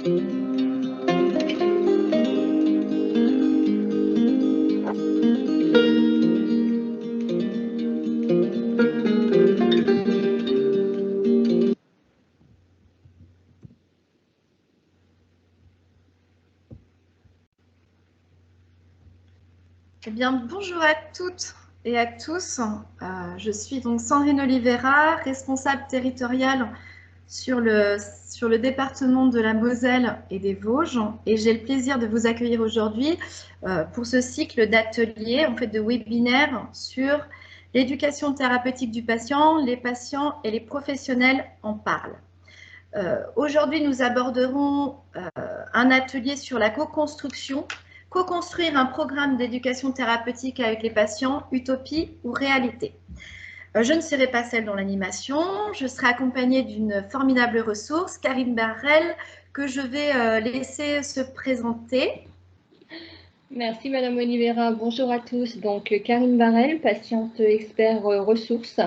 Eh bien, bonjour à toutes et à tous. Je suis donc Sandrine Oliveira, responsable territoriale sur le département de la Moselle et des Vosges. Et j'ai le plaisir de vous accueillir aujourd'hui pour ce cycle d'ateliers, en fait de webinaires sur l'éducation thérapeutique du patient. Les patients et les professionnels en parlent. Aujourd'hui, nous aborderons un atelier sur la co-construction. Co-construire un programme d'éducation thérapeutique avec les patients, utopie ou réalité. Je ne serai pas seule dans l'animation, je serai accompagnée d'une formidable ressource, Karine Barrel, que je vais laisser se présenter. Merci Madame Oliveira, bonjour à tous. Donc Karine Barrel, patiente expert ressources,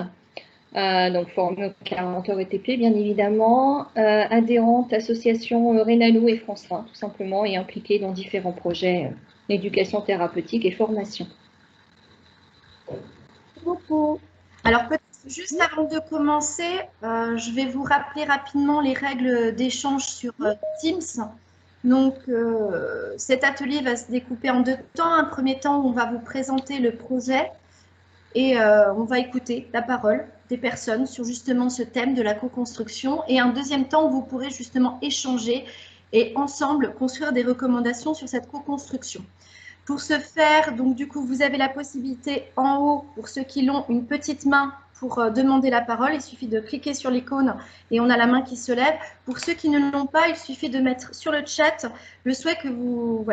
donc formée au 40 heures ETP bien évidemment, adhérente association Rénalou et France 1 tout simplement et impliquée dans différents projets d'éducation thérapeutique et formation. Merci beaucoup. Alors peut-être juste avant de commencer, je vais vous rappeler rapidement les règles d'échange sur Teams. Donc cet atelier va se découper en deux temps. Un premier temps où on va vous présenter le projet et on va écouter la parole des personnes sur justement ce thème de la co-construction. Et un deuxième temps où vous pourrez justement échanger et ensemble construire des recommandations sur cette co-construction. Pour ce faire, donc du coup, vous avez la possibilité en haut, pour ceux qui l'ont, une petite main pour demander la parole. Il suffit de cliquer sur l'icône et on a la main qui se lève. Pour ceux qui ne l'ont pas, il suffit de mettre sur le chat le souhait que vous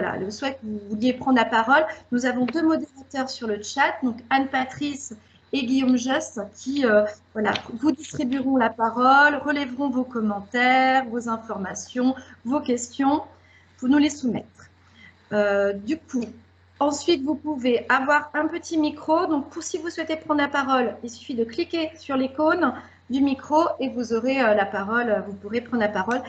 vouliez prendre la parole. Nous avons deux modérateurs sur le chat, donc Anne-Patrice et Guillaume Just, qui vous distribueront la parole, relèveront vos commentaires, vos informations, vos questions, pour nous les soumettre. Du coup, ensuite, vous pouvez avoir un petit micro. Donc, si vous souhaitez prendre la parole, il suffit de cliquer sur l'icône du micro et vous aurez la parole. Vous pourrez prendre la parole.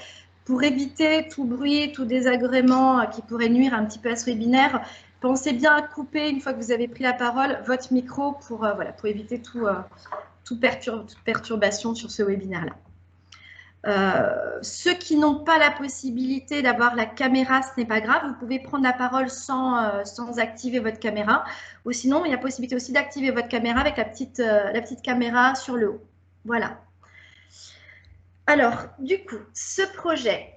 Pour éviter tout bruit, tout désagrément qui pourrait nuire un petit peu à ce webinaire, pensez bien à couper, une fois que vous avez pris la parole, votre micro pour éviter toute perturbation sur ce webinaire-là. Ceux qui n'ont pas la possibilité d'avoir la caméra, ce n'est pas grave, vous pouvez prendre la parole sans activer votre caméra, ou sinon il y a possibilité aussi d'activer votre caméra avec la petite caméra sur le haut. Voilà. Alors, du coup, ce projet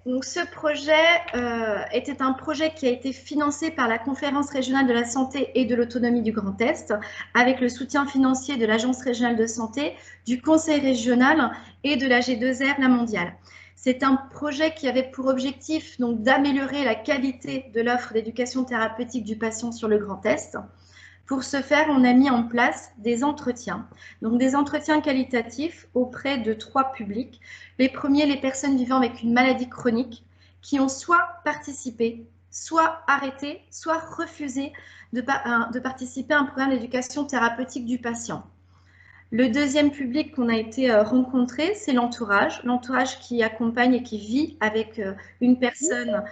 était un projet qui a été financé par la Conférence régionale de la santé et de l'autonomie du Grand Est, avec le soutien financier de l'Agence régionale de santé, du Conseil régional et de la G2R, la mondiale. C'est un projet qui avait pour objectif d'améliorer la qualité de l'offre d'éducation thérapeutique du patient sur le Grand Est. Pour ce faire, on a mis en place des entretiens, donc des entretiens qualitatifs auprès de 3 publics. Les premiers, les personnes vivant avec une maladie chronique qui ont soit participé, soit arrêté, soit refusé de participer à un programme d'éducation thérapeutique du patient. Le deuxième public qu'on a été rencontré, c'est l'entourage qui accompagne et qui vit avec une personne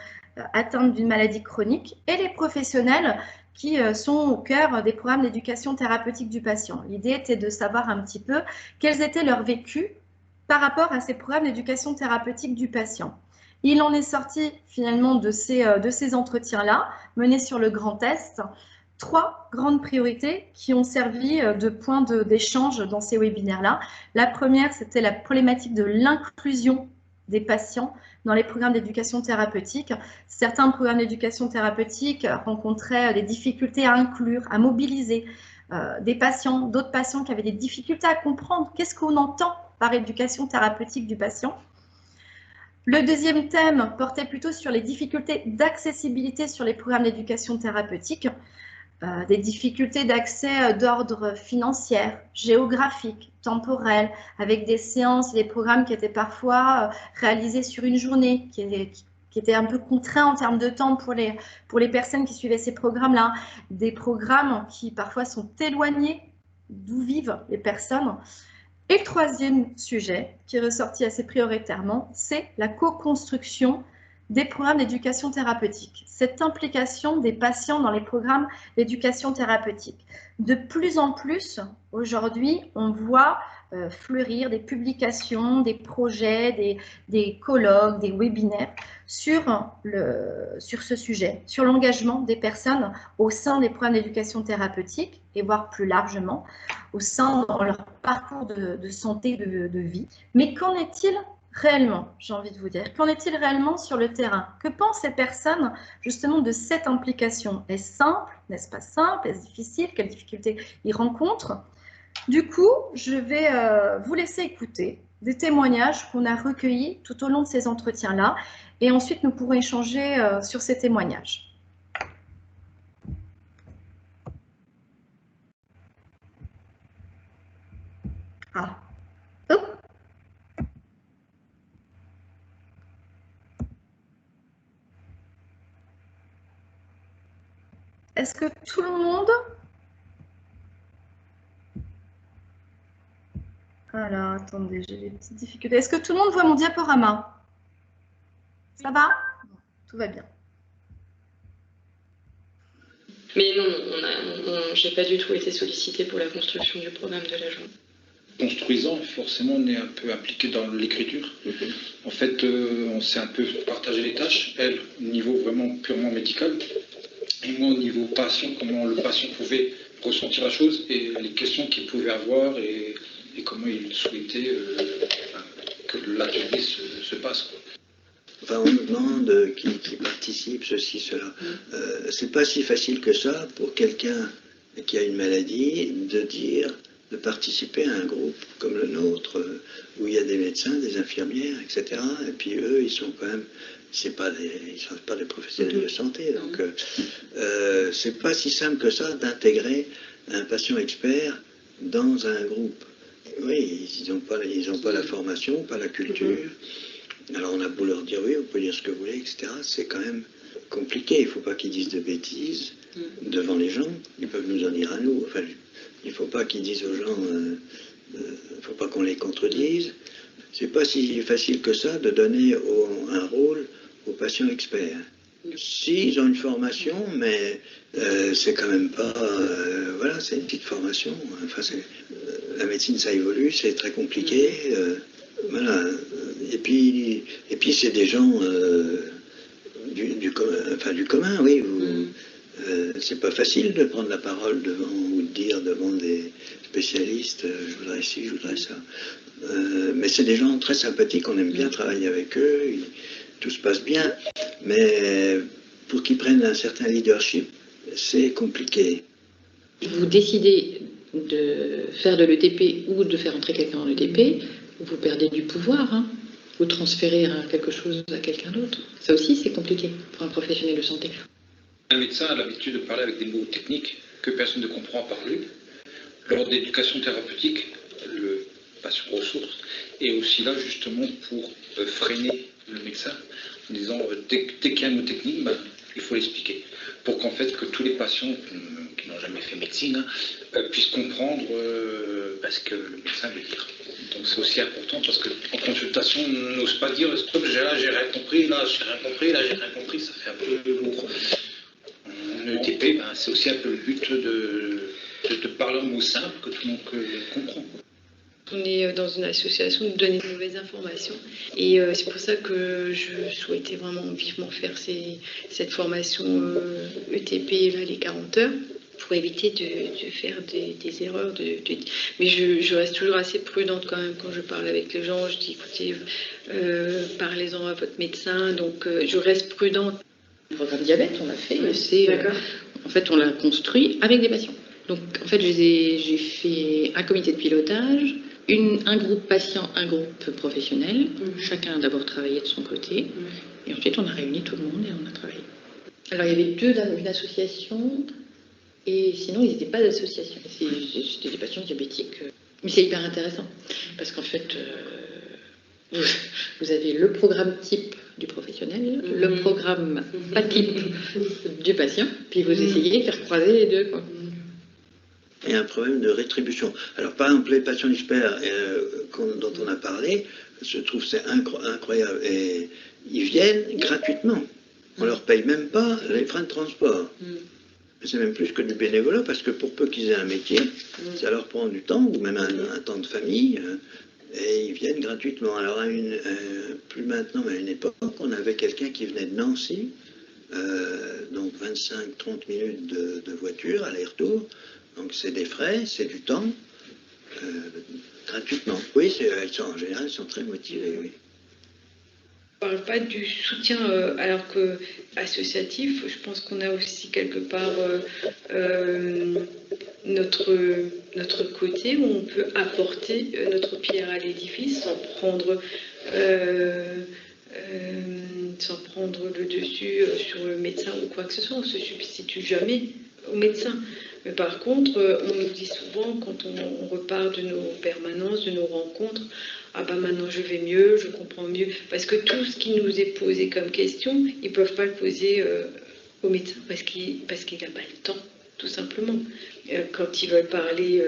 atteinte d'une maladie chronique, et les professionnels qui sont au cœur des programmes d'éducation thérapeutique du patient. L'idée était de savoir un petit peu quels étaient leurs vécus par rapport à ces programmes d'éducation thérapeutique du patient. Il en est sorti finalement de ces entretiens-là, menés sur le Grand Est, 3 grandes priorités qui ont servi de point d'échange dans ces webinaires-là. La première, c'était la problématique de l'inclusion des patients dans les programmes d'éducation thérapeutique. Certains programmes d'éducation thérapeutique rencontraient des difficultés à inclure, à mobiliser des patients, d'autres patients qui avaient des difficultés à comprendre qu'est-ce qu'on entend par éducation thérapeutique du patient. Le deuxième thème portait plutôt sur les difficultés d'accessibilité sur les programmes d'éducation thérapeutique, des difficultés d'accès d'ordre financier, géographique, temporel, avec des séances, des programmes qui étaient parfois réalisés sur une journée, qui étaient un peu contraints en termes de temps pour les personnes qui suivaient ces programmes-là, des programmes qui parfois sont éloignés d'où vivent les personnes. Et le troisième sujet qui est ressorti assez prioritairement, c'est la co-construction des programmes d'éducation thérapeutique, cette implication des patients dans les programmes d'éducation thérapeutique. De plus en plus, aujourd'hui, on voit fleurir des publications, des projets, des colloques, des webinaires sur ce sujet, sur l'engagement des personnes au sein des programmes d'éducation thérapeutique et voire plus largement au sein de leur parcours de santé, de vie. Mais qu'en est-il réellement, j'ai envie de vous dire? Qu'en est-il réellement sur le terrain? Que pensent ces personnes justement de cette implication? Est-ce simple? N'est-ce pas simple? Est-ce difficile? Quelles difficultés ils rencontrent? Du coup, je vais vous laisser écouter des témoignages qu'on a recueillis tout au long de ces entretiens-là et ensuite nous pourrons échanger sur ces témoignages. Ah. Hop. Est-ce que tout le monde... Alors, attendez, j'ai des petites difficultés. Est-ce que tout le monde voit mon diaporama? Ça va? Tout va bien. Mais non, j'ai pas du tout été sollicitée pour la construction du programme de l'agent. Construisant, forcément, on est un peu impliqué dans l'écriture. En fait, on s'est un peu partagé les tâches. Elle, au niveau vraiment purement médical, et moi, au niveau patient, comment le patient pouvait ressentir la chose et les questions qu'il pouvait avoir et comment il souhaitait que l'atelier se passe. Enfin, on nous demande qui participe, ceci, cela. C'est pas si facile que ça pour quelqu'un qui a une maladie de participer à un groupe comme le nôtre, où il y a des médecins, des infirmières, etc. Et puis eux, ils sont quand même, ils sont pas des professionnels de santé. Donc, c'est pas si simple que ça d'intégrer un patient expert dans un groupe. Oui, ils n'ont pas la formation, pas la culture. Alors on a beau leur dire oui, vous pouvez dire ce que vous voulez, etc. C'est quand même compliqué. Il ne faut pas qu'ils disent de bêtises devant les gens. Ils peuvent nous en dire à nous. Enfin, il ne faut pas qu'ils disent aux gens, il ne faut pas qu'on les contredise. C'est pas si facile que ça de donner un rôle aux patients experts. Si, ils ont une formation, mais c'est quand même pas... voilà, c'est une petite formation. Enfin, la médecine, ça évolue, c'est très compliqué. Voilà. Et puis c'est des gens du commun, oui. C'est pas facile de prendre la parole ou de dire devant des spécialistes, je voudrais ci, je voudrais ça. Mais c'est des gens très sympathiques, on aime bien travailler avec eux, tout se passe bien. Mais pour qu'ils prennent un certain leadership, c'est compliqué. Vous décidez de faire de l'ETP ou de faire entrer quelqu'un dans l'ETP, vous perdez du pouvoir, hein. Vous transférez quelque chose à quelqu'un d'autre. Ça aussi, c'est compliqué pour un professionnel de santé. Un médecin a l'habitude de parler avec des mots techniques que personne ne comprend à part lui. Lors d'éducation thérapeutique, le patient ressource est aussi là justement pour freiner le médecin en disant dès qu'il y a un mot technique, il faut l'expliquer. Pour qu'en fait que tous les patients qui n'ont jamais fait médecine puissent comprendre ce que le médecin veut dire. Donc c'est aussi important parce qu'en consultation, on n'ose pas dire stop, là j'ai rien compris, là j'ai rien compris, là j'ai rien compris, ça fait un peu lourd. En ETP, c'est aussi un peu le but de parler en mots simples que tout le monde comprend. On est dans une association de donner de mauvaises informations et c'est pour ça que je souhaitais vraiment vivement faire cette formation ETP, là, les 40 heures, pour éviter de faire des erreurs. Mais je reste toujours assez prudente quand même quand je parle avec les gens. Je dis écoutez, parlez-en à votre médecin, donc je reste prudente. Le programme diabète, on l'a fait, en fait on l'a construit avec des patients. Donc en fait j'ai fait un comité de pilotage, un groupe patient, un groupe professionnel. Chacun a d'abord travaillé de son côté et ensuite on a réuni tout le monde et on a travaillé. Alors il y avait une association et sinon ils n'étaient pas d'association. C'était des patients diabétiques. Mais c'est hyper intéressant parce qu'en fait vous avez le programme type du professionnel, le programme pas type du patient, puis vous essayez de faire croiser les deux, quoi. Il y a un problème de rétribution. Alors, par exemple, les patients experts dont on a parlé, je trouve c'est incroyable. Et ils viennent gratuitement. On ne leur paye même pas les frais de transport. C'est même plus que du bénévolat, parce que pour peu qu'ils aient un métier, ça leur prend du temps, ou même un temps de famille, et ils viennent gratuitement. Alors, plus maintenant, mais à une époque, on avait quelqu'un qui venait de Nancy, donc 25-30 minutes de voiture, aller-retour. Donc c'est des frais, c'est du temps, gratuitement. Oui, en général, elles sont très motivées, oui. On ne parle pas du soutien alors que associatif, je pense qu'on a aussi quelque part notre côté où on peut apporter notre pierre à l'édifice sans prendre le dessus sur le médecin ou quoi que ce soit. On ne se substitue jamais au médecin. Mais par contre, on nous dit souvent, quand on repart de nos permanences, de nos rencontres, ah ben maintenant je vais mieux, je comprends mieux. Parce que tout ce qui nous est posé comme question, ils ne peuvent pas le poser au médecin parce qu'il n'a pas le temps, tout simplement. Quand ils veulent parler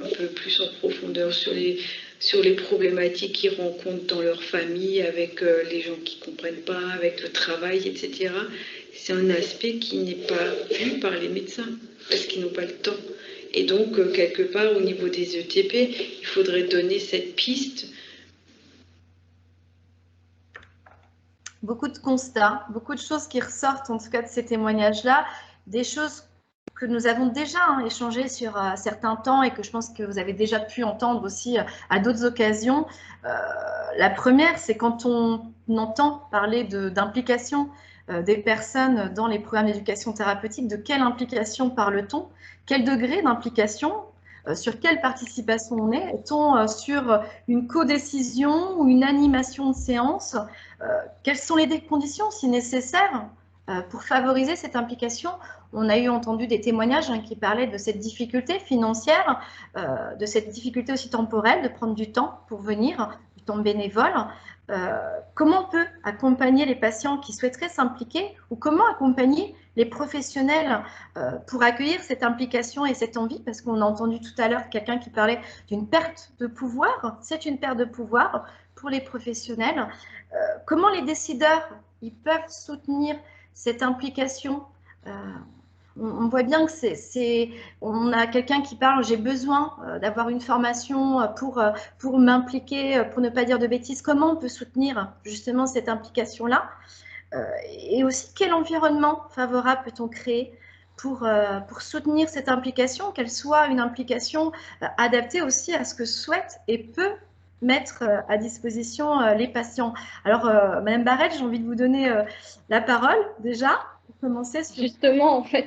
un peu plus en profondeur sur les problématiques qu'ils rencontrent dans leur famille, avec les gens qui ne comprennent pas, avec le travail, etc., c'est un aspect qui n'est pas vu par les médecins, parce qu'ils n'ont pas le temps. Et donc, quelque part, au niveau des ETP, il faudrait donner cette piste. Beaucoup de constats, beaucoup de choses qui ressortent, en tout cas de ces témoignages-là, des choses que nous avons déjà échangées sur certains temps et que je pense que vous avez déjà pu entendre aussi à d'autres occasions. La première, c'est quand on entend parler d'implication des personnes dans les programmes d'éducation thérapeutique, de quelle implication parle-t-on? Quel degré d'implication? Sur quelle participation on est? Est-on sur une codécision ou une animation de séance? Quelles sont les conditions, si nécessaire, pour favoriser cette implication? On a entendu des témoignages qui parlaient de cette difficulté financière, de cette difficulté aussi temporelle de prendre du temps pour venir, du temps bénévole. Comment on peut accompagner les patients qui souhaiteraient s'impliquer ou comment accompagner les professionnels pour accueillir cette implication et cette envie? Parce qu'on a entendu tout à l'heure quelqu'un qui parlait d'une perte de pouvoir. C'est une perte de pouvoir pour les professionnels. Comment les décideurs ils peuvent soutenir cette implication? On voit bien que on a quelqu'un qui parle, j'ai besoin d'avoir une formation pour m'impliquer, pour ne pas dire de bêtises. Comment on peut soutenir justement cette implication-là? Et aussi, quel environnement favorable peut-on créer pour soutenir cette implication, qu'elle soit une implication adaptée aussi à ce que souhaite et peut mettre à disposition les patients. Alors, Madame Barrel, j'ai envie de vous donner la parole déjà. Justement, en fait,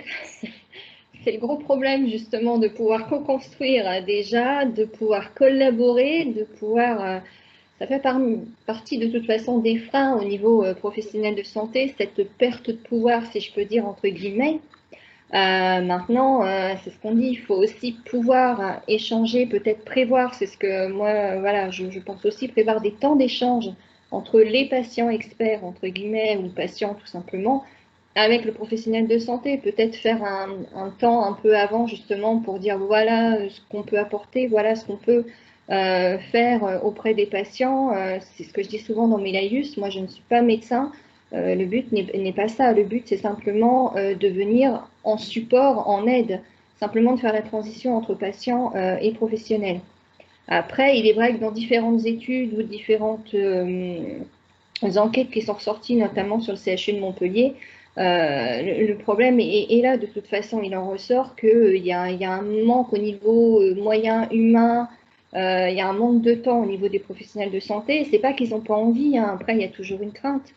c'est le gros problème justement de pouvoir co-construire déjà, de pouvoir collaborer, de pouvoir... ça fait partie de toute façon des freins au niveau professionnel de santé, cette perte de pouvoir, si je peux dire, entre guillemets. Maintenant, c'est ce qu'on dit, il faut aussi pouvoir échanger, peut-être prévoir, c'est ce que moi, voilà, je pense aussi prévoir des temps d'échange entre les patients experts, entre guillemets, ou patients tout simplement, avec le professionnel de santé, peut-être faire un temps un peu avant justement pour dire voilà ce qu'on peut apporter, voilà ce qu'on peut faire auprès des patients. C'est ce que je dis souvent dans mes laïus, moi je ne suis pas médecin, le but n'est pas ça, le but c'est simplement de venir en support, en aide, simplement de faire la transition entre patients et professionnels. Après, il est vrai que dans différentes études ou différentes enquêtes qui sont ressorties, notamment sur le CHU de Montpellier, le problème est là de toute façon, il en ressort qu'il y a un manque au niveau moyen humain, il y a un manque de temps au niveau des professionnels de santé. C'est pas qu'ils n'ont pas envie, hein. Après il y a toujours une crainte.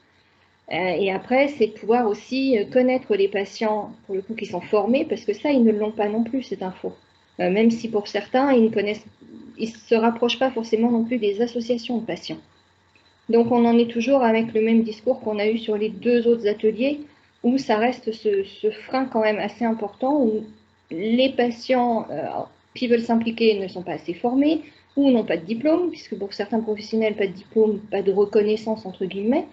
Et après c'est de pouvoir aussi connaître les patients pour le coup qui sont formés, parce que ça ils ne l'ont pas non plus cette info. Même si pour certains ils se rapprochent pas forcément non plus des associations de patients. Donc on en est toujours avec le même discours qu'on a eu sur les 2 autres ateliers, où ça reste ce frein quand même assez important, où les patients qui veulent s'impliquer ne sont pas assez formés, ou n'ont pas de diplôme, puisque pour certains professionnels, pas de diplôme, pas de reconnaissance, entre guillemets,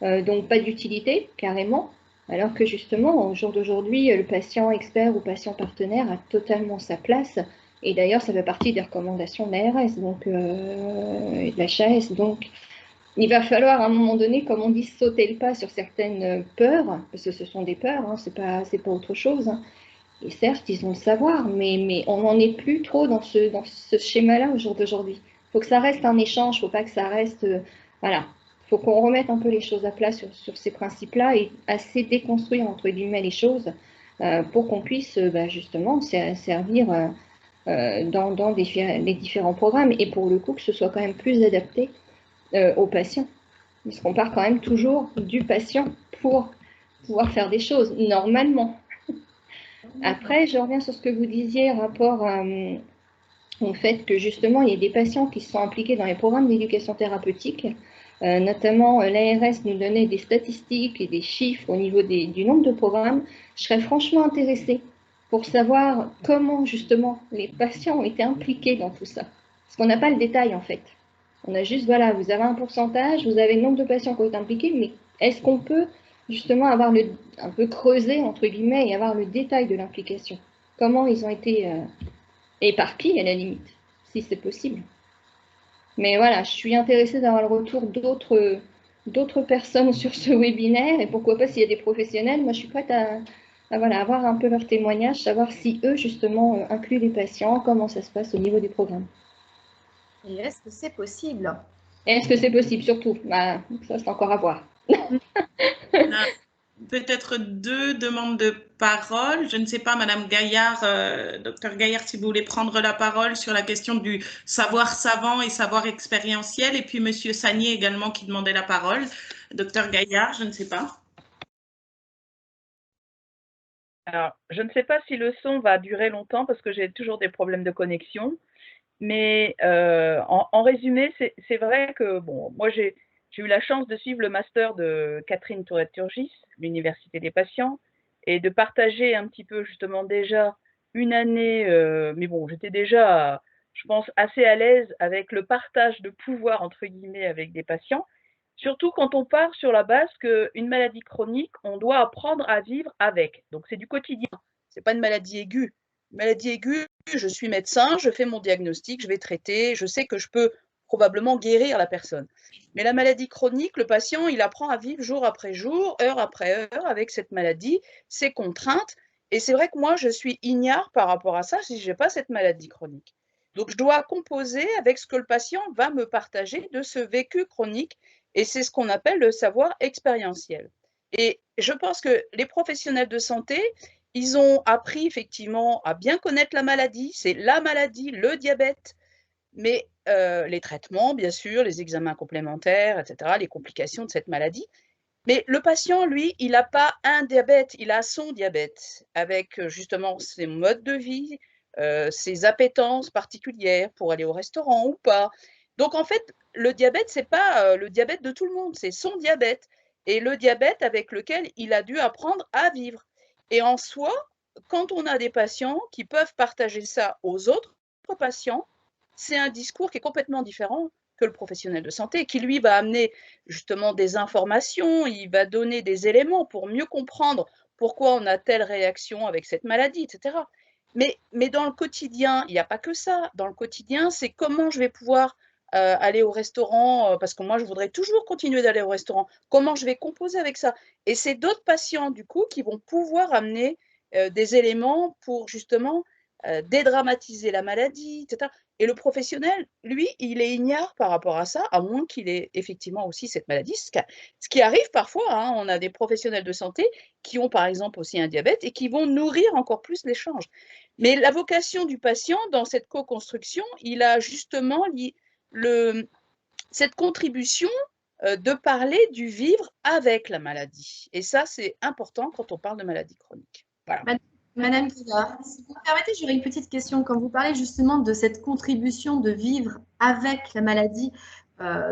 donc pas d'utilité, carrément, alors que justement, au jour d'aujourd'hui, le patient expert ou patient partenaire a totalement sa place, et d'ailleurs, ça fait partie des recommandations de l'ARS, donc de l'HAS, donc il va falloir à un moment donné, comme on dit, sauter le pas sur certaines peurs, parce que ce sont des peurs, hein, c'est pas autre chose. Hein. Et certes, ils ont le savoir, mais on n'en est plus trop dans ce schéma-là au jour d'aujourd'hui. Il faut que ça reste un échange, il ne faut pas que ça reste... voilà, il faut qu'on remette un peu les choses à plat sur ces principes-là et assez déconstruire, entre guillemets, les choses pour qu'on puisse justement servir dans les différents programmes et pour le coup que ce soit quand même plus adapté aux patients. Parce qu'on part quand même toujours du patient pour pouvoir faire des choses, normalement. Après, je reviens sur ce que vous disiez rapport au fait que justement, il y a des patients qui sont impliqués dans les programmes d'éducation thérapeutique. Notamment, l'ARS nous donnait des statistiques et des chiffres au niveau du nombre de programmes. Je serais franchement intéressée pour savoir comment justement les patients ont été impliqués dans tout ça. Parce qu'on n'a pas le détail en fait. On a juste, voilà, vous avez un pourcentage, vous avez le nombre de patients qui ont été impliqués, mais est-ce qu'on peut justement avoir un peu creusé, entre guillemets, et avoir le détail de l'implication? Comment ils ont été éparpillés à la limite, si c'est possible. Mais voilà, je suis intéressée d'avoir le retour d'autres personnes sur ce webinaire, et pourquoi pas s'il y a des professionnels, moi je suis prête à voilà, avoir un peu leur témoignage, savoir si eux justement incluent les patients, comment ça se passe au niveau du programme. Et est-ce que c'est possible? Est-ce que c'est possible surtout? Bah, ça c'est encore à voir. Peut-être 2 demandes de parole. Je ne sais pas, Madame Gaillard, Docteur Gaillard, si vous voulez prendre la parole sur la question du savoir savant et savoir expérientiel. Et puis Monsieur Sagnier également qui demandait la parole. Docteur Gaillard, je ne sais pas. Alors, je ne sais pas si le son va durer longtemps parce que j'ai toujours des problèmes de connexion. Mais en résumé, c'est vrai que bon, moi j'ai eu la chance de suivre le master de Catherine Tourette-Turgis, l'Université des patients, et de partager un petit peu justement déjà une année, mais bon, j'étais déjà, je pense, assez à l'aise avec le partage de pouvoir, entre guillemets, avec des patients, surtout quand on part sur la base qu'une maladie chronique, on doit apprendre à vivre avec. Donc c'est du quotidien, c'est pas une maladie aiguë. Une maladie aiguë, je suis médecin, je fais mon diagnostic, je vais traiter, je sais que je peux probablement guérir la personne. Mais la maladie chronique, le patient, il apprend à vivre jour après jour, heure après heure avec cette maladie, ses contraintes. Et c'est vrai que moi, je suis ignare par rapport à ça si je n'ai pas cette maladie chronique. Donc, je dois composer avec ce que le patient va me partager de ce vécu chronique. Et c'est ce qu'on appelle le savoir expérientiel. Et je pense que les professionnels de santé, ils ont appris effectivement à bien connaître la maladie, c'est la maladie, le diabète, mais les traitements, bien sûr, les examens complémentaires, etc., les complications de cette maladie. Mais le patient, lui, il n'a pas un diabète, il a son diabète, avec justement ses modes de vie, ses appétences particulières pour aller au restaurant ou pas. Donc en fait, le diabète, c'est pas le diabète de tout le monde, c'est son diabète et le diabète avec lequel il a dû apprendre à vivre. Et en soi, quand on a des patients qui peuvent partager ça aux autres patients, c'est un discours qui est complètement différent que le professionnel de santé, qui lui va amener justement des informations, il va donner des éléments pour mieux comprendre pourquoi on a telle réaction avec cette maladie, etc. Mais dans le quotidien, il n'y a pas que ça. Dans le quotidien, c'est comment je vais pouvoir aller au restaurant, parce que moi, je voudrais toujours continuer d'aller au restaurant. Comment je vais composer avec ça? Et c'est d'autres patients, du coup, qui vont pouvoir amener des éléments pour justement dédramatiser la maladie, etc. Et le professionnel, lui, il est ignare par rapport à ça, à moins qu'il ait effectivement aussi cette maladie. Ce qui arrive parfois, hein, on a des professionnels de santé qui ont par exemple aussi un diabète et qui vont nourrir encore plus l'échange. Mais la vocation du patient dans cette co-construction, il a justement cette contribution de parler du vivre avec la maladie. Et ça, c'est important quand on parle de maladie chronique. Voilà. Madame Guillard, si vous me permettez, j'aurais une petite question. Quand vous parlez justement de cette contribution de vivre avec la maladie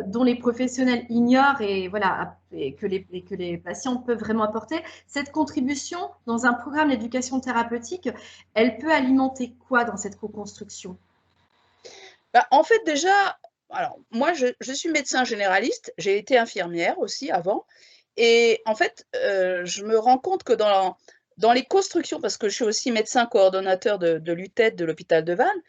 dont les professionnels ignorent et, voilà, et que les patients peuvent vraiment apporter, cette contribution dans un programme d'éducation thérapeutique, elle peut alimenter quoi dans cette co-construction? En fait, déjà, alors, moi, je suis médecin généraliste, j'ai été infirmière aussi avant, et en fait, je me rends compte que dans les constructions, parce que je suis aussi médecin coordonnateur de l'UTED de l'hôpital de Vannes,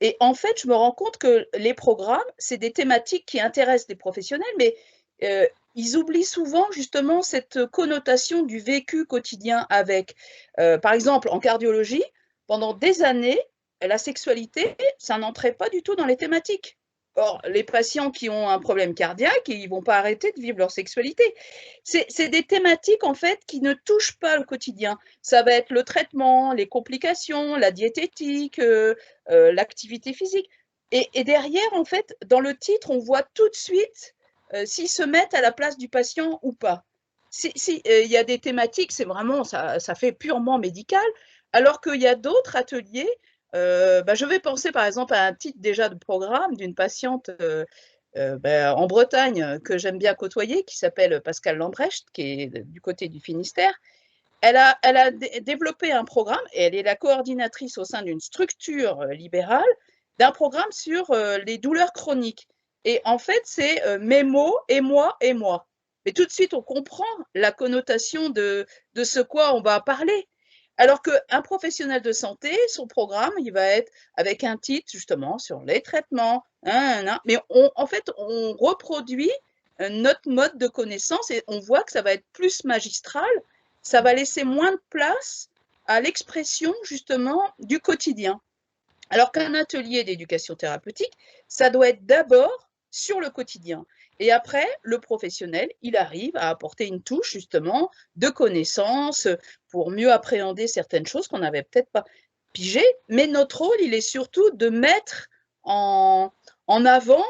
et en fait, je me rends compte que les programmes, c'est des thématiques qui intéressent les professionnels, mais ils oublient souvent justement cette connotation du vécu quotidien avec. Par exemple, en cardiologie, pendant des années, la sexualité, ça n'entrait pas du tout dans les thématiques. Or, les patients qui ont un problème cardiaque, ils ne vont pas arrêter de vivre leur sexualité. C'est des thématiques, en fait, qui ne touchent pas le quotidien. Ça va être le traitement, les complications, la diététique, l'activité physique. Et derrière, en fait, dans le titre, on voit tout de suite s'ils se mettent à la place du patient ou pas. Il y a des thématiques, c'est vraiment, ça fait purement médical, alors qu'il y a d'autres ateliers. Je vais penser par exemple à un titre déjà de programme d'une patiente en Bretagne que j'aime bien côtoyer, qui s'appelle Pascale Lambrecht, qui est du côté du Finistère. Elle a développé un programme et elle est la coordinatrice au sein d'une structure libérale d'un programme sur les douleurs chroniques. Et en fait, c'est mes mots et moi et moi. Mais tout de suite, on comprend la connotation de ce quoi on va parler. Alors qu'un professionnel de santé, son programme, il va être avec un titre justement sur les traitements. Mais en fait, on reproduit notre mode de connaissance et on voit que ça va être plus magistral. Ça va laisser moins de place à l'expression justement du quotidien. Alors qu'un atelier d'éducation thérapeutique, ça doit être d'abord sur le quotidien. Et après, le professionnel, il arrive à apporter une touche justement de connaissance pour mieux appréhender certaines choses qu'on n'avait peut-être pas pigées. Mais notre rôle, il est surtout de mettre en avant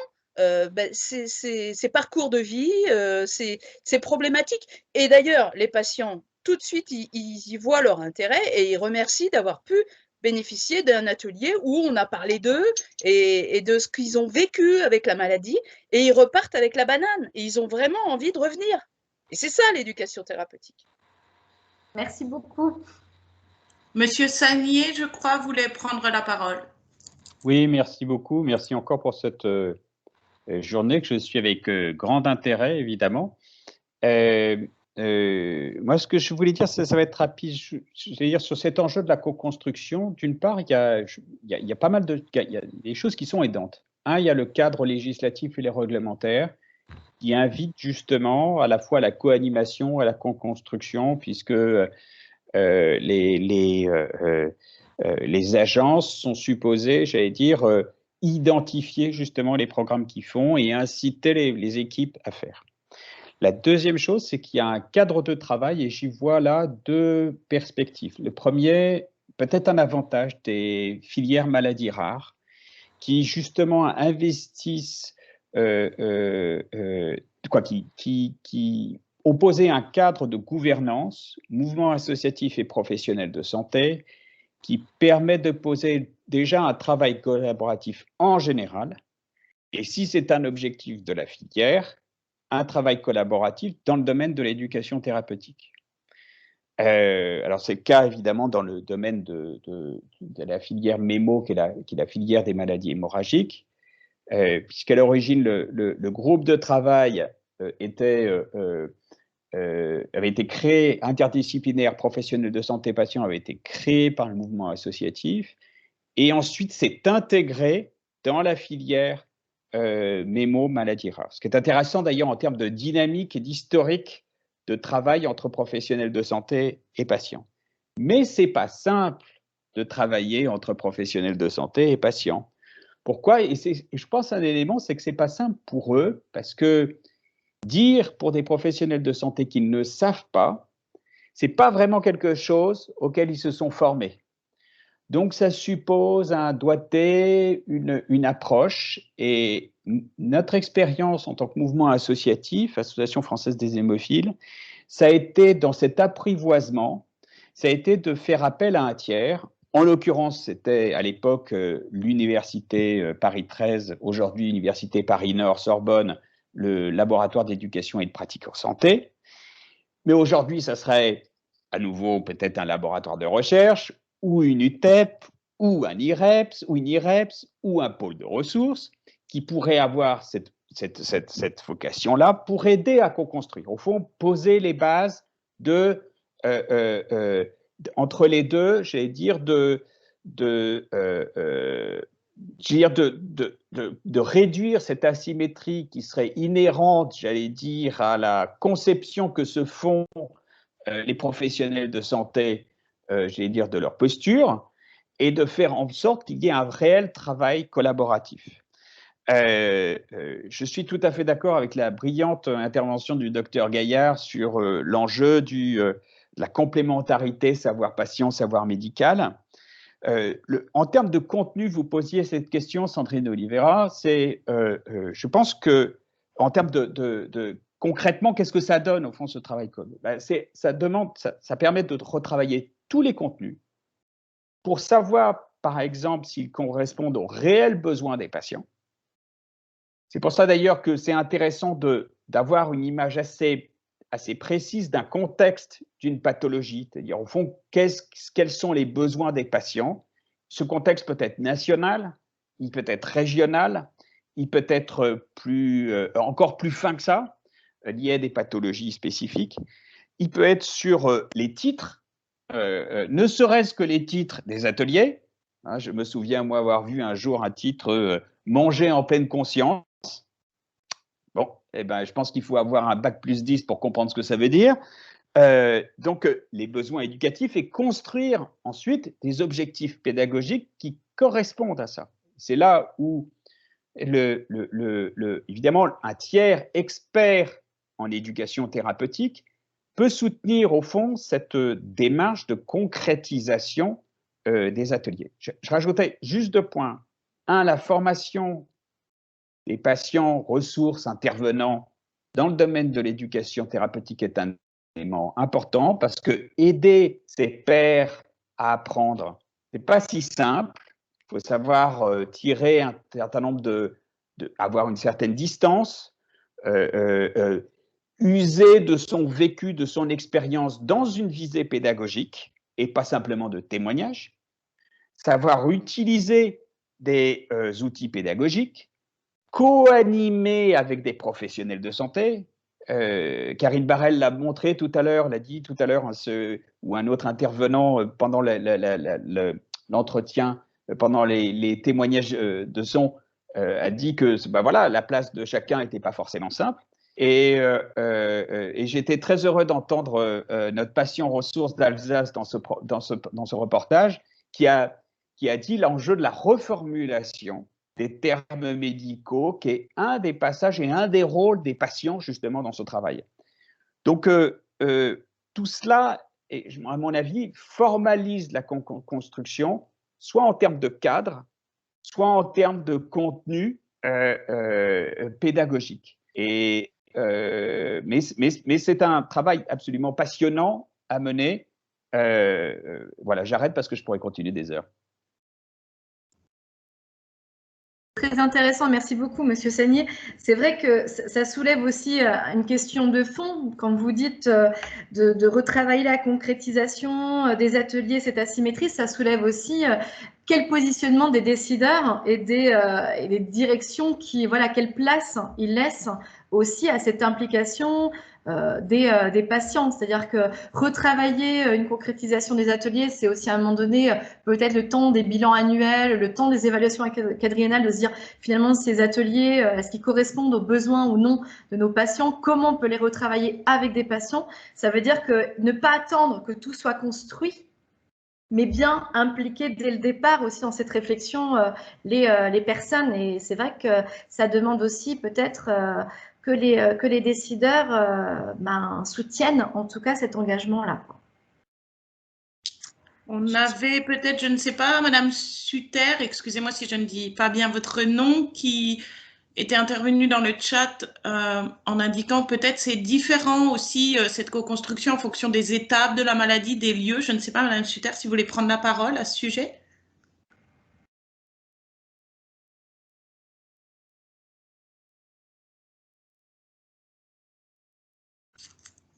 ces parcours de vie, ces problématiques. Et d'ailleurs, les patients, tout de suite, ils y voient leur intérêt et ils remercient d'avoir pu bénéficier d'un atelier où on a parlé d'eux et de ce qu'ils ont vécu avec la maladie, et ils repartent avec la banane et ils ont vraiment envie de revenir. Et c'est ça l'éducation thérapeutique. Merci beaucoup. Monsieur Sagnier, je crois, voulait prendre la parole. Oui, merci beaucoup. Merci encore pour cette journée que je suis avec grand intérêt, évidemment. Moi, ce que je voulais dire, ça va être rapide. Je vais dire sur cet enjeu de la co-construction. D'une part, il y a pas mal il y a des choses qui sont aidantes. Il y a le cadre législatif et les réglementaires qui invitent justement à la fois à la co-animation, à la co-construction, puisque les agences sont supposées, j'allais dire, identifier justement les programmes qu'ils font et inciter les équipes à faire. La deuxième chose, c'est qu'il y a un cadre de travail et j'y vois là deux perspectives. Le premier, peut-être un avantage des filières maladies rares qui justement investissent, qui opposaient un cadre de gouvernance, mouvement associatif et professionnel de santé, qui permet de poser déjà un travail collaboratif en général. Et si c'est un objectif de la filière, un travail collaboratif dans le domaine de l'éducation thérapeutique. Alors, c'est le cas évidemment dans le domaine de la filière MEMO, qui est la filière des maladies hémorragiques, puisqu'à l'origine, le groupe de travail avait été créé, interdisciplinaire, professionnel de santé patient, avait été créé par le mouvement associatif, et ensuite s'est intégré dans la filière MEMO, maladies rares. Ce qui est intéressant d'ailleurs en termes de dynamique et d'historique de travail entre professionnels de santé et patients. Mais ce n'est pas simple de travailler entre professionnels de santé et patients. Pourquoi? Et je pense un élément, c'est que ce n'est pas simple pour eux, parce que dire pour des professionnels de santé qu'ils ne savent pas, ce n'est pas vraiment quelque chose auquel ils se sont formés. Donc, ça suppose un doigté, une approche, et notre expérience en tant que mouvement associatif, Association française des hémophiles, ça a été dans cet apprivoisement, ça a été de faire appel à un tiers. En l'occurrence, c'était à l'époque l'Université Paris 13, aujourd'hui l'Université Paris-Nord, Sorbonne, le laboratoire d'éducation et de pratique en santé. Mais aujourd'hui, ça serait à nouveau peut-être un laboratoire de recherche, ou une UTEP, ou un IREPS, ou une IREPS, ou un pôle de ressources qui pourrait avoir cette vocation-là pour aider à co-construire. Au fond, poser les bases entre les deux, j'allais dire, dire, de réduire cette asymétrie qui serait inhérente, j'allais dire, à la conception que se font les professionnels de santé, j'allais dire, de leur posture, et de faire en sorte qu'il y ait un réel travail collaboratif. Je suis tout à fait d'accord avec la brillante intervention du docteur Gaillard sur l'enjeu de la complémentarité savoir-patient, savoir médical. En termes de contenu, vous posiez cette question, Sandrine Oliveira, je pense que en termes de concrètement, qu'est-ce que ça donne au fond ce travail commun? Ça permet de retravailler tous les contenus pour savoir, par exemple, s'ils correspondent aux réels besoins des patients. C'est pour ça d'ailleurs que c'est intéressant d'avoir une image assez précise d'un contexte d'une pathologie, c'est-à-dire au fond, quels sont les besoins des patients. Ce contexte peut être national, il peut être régional, il peut être encore plus fin que ça, lié à des pathologies spécifiques. Il peut être sur les titres, ne serait-ce que les titres des ateliers. Je me souviens, moi, avoir vu un jour un titre « Manger en pleine conscience ». Bon, eh ben, je pense qu'il faut avoir un bac plus 10 pour comprendre ce que ça veut dire. Donc, les besoins éducatifs et construire ensuite des objectifs pédagogiques qui correspondent à ça. C'est là où, évidemment, un tiers expert en éducation thérapeutique peut soutenir, au fond, cette démarche de concrétisation des ateliers. Je rajoutais juste 2 points. Un, la formation des patients, ressources, intervenants dans le domaine de l'éducation thérapeutique est un élément important parce que aider ses pairs à apprendre, ce n'est pas si simple. Il faut savoir tirer un certain nombre avoir une certaine distance, user de son vécu, de son expérience dans une visée pédagogique et pas simplement de témoignage, savoir utiliser des outils pédagogiques, co-animer avec des professionnels de santé. Karine Barrel l'a montré tout à l'heure, l'a dit tout à l'heure, ou un autre intervenant pendant l'entretien, pendant les témoignages de son, a dit que voilà, la place de chacun n'était pas forcément simple. Et j'étais très heureux d'entendre notre patient ressource d'Alsace dans ce reportage qui a dit l'enjeu de la reformulation des termes médicaux, qui est un des passages et un des rôles des patients justement dans ce travail. Donc, tout cela, à mon avis, formalise la construction, soit en termes de cadre, soit en termes de contenu pédagogique. Mais c'est un travail absolument passionnant à mener. Voilà, j'arrête parce que je pourrais continuer des heures. Très intéressant, merci beaucoup Monsieur Sagnier. C'est vrai que ça soulève aussi une question de fond quand vous dites de retravailler la concrétisation des ateliers, cette asymétrie, ça soulève aussi quel positionnement des décideurs et des directions qui, voilà, quelle place ils laissent aussi à cette implication des patients. C'est-à-dire que retravailler une concrétisation des ateliers, c'est aussi à un moment donné peut-être le temps des bilans annuels, le temps des évaluations quadriennales, de se dire finalement ces ateliers, est-ce qu'ils correspondent aux besoins ou non de nos patients, comment on peut les retravailler avec des patients. Ça veut dire que ne pas attendre que tout soit construit, mais bien impliquer dès le départ aussi dans cette réflexion les personnes. Et c'est vrai que ça demande aussi peut-être que les décideurs soutiennent en tout cas cet engagement-là. On avait peut-être, je ne sais pas, Madame Suter, excusez-moi si je ne dis pas bien votre nom, qui était intervenue dans le chat en indiquant peut-être c'est différent aussi cette co-construction en fonction des étapes de la maladie, des lieux. Je ne sais pas, Madame Suter, si vous voulez prendre la parole à ce sujet.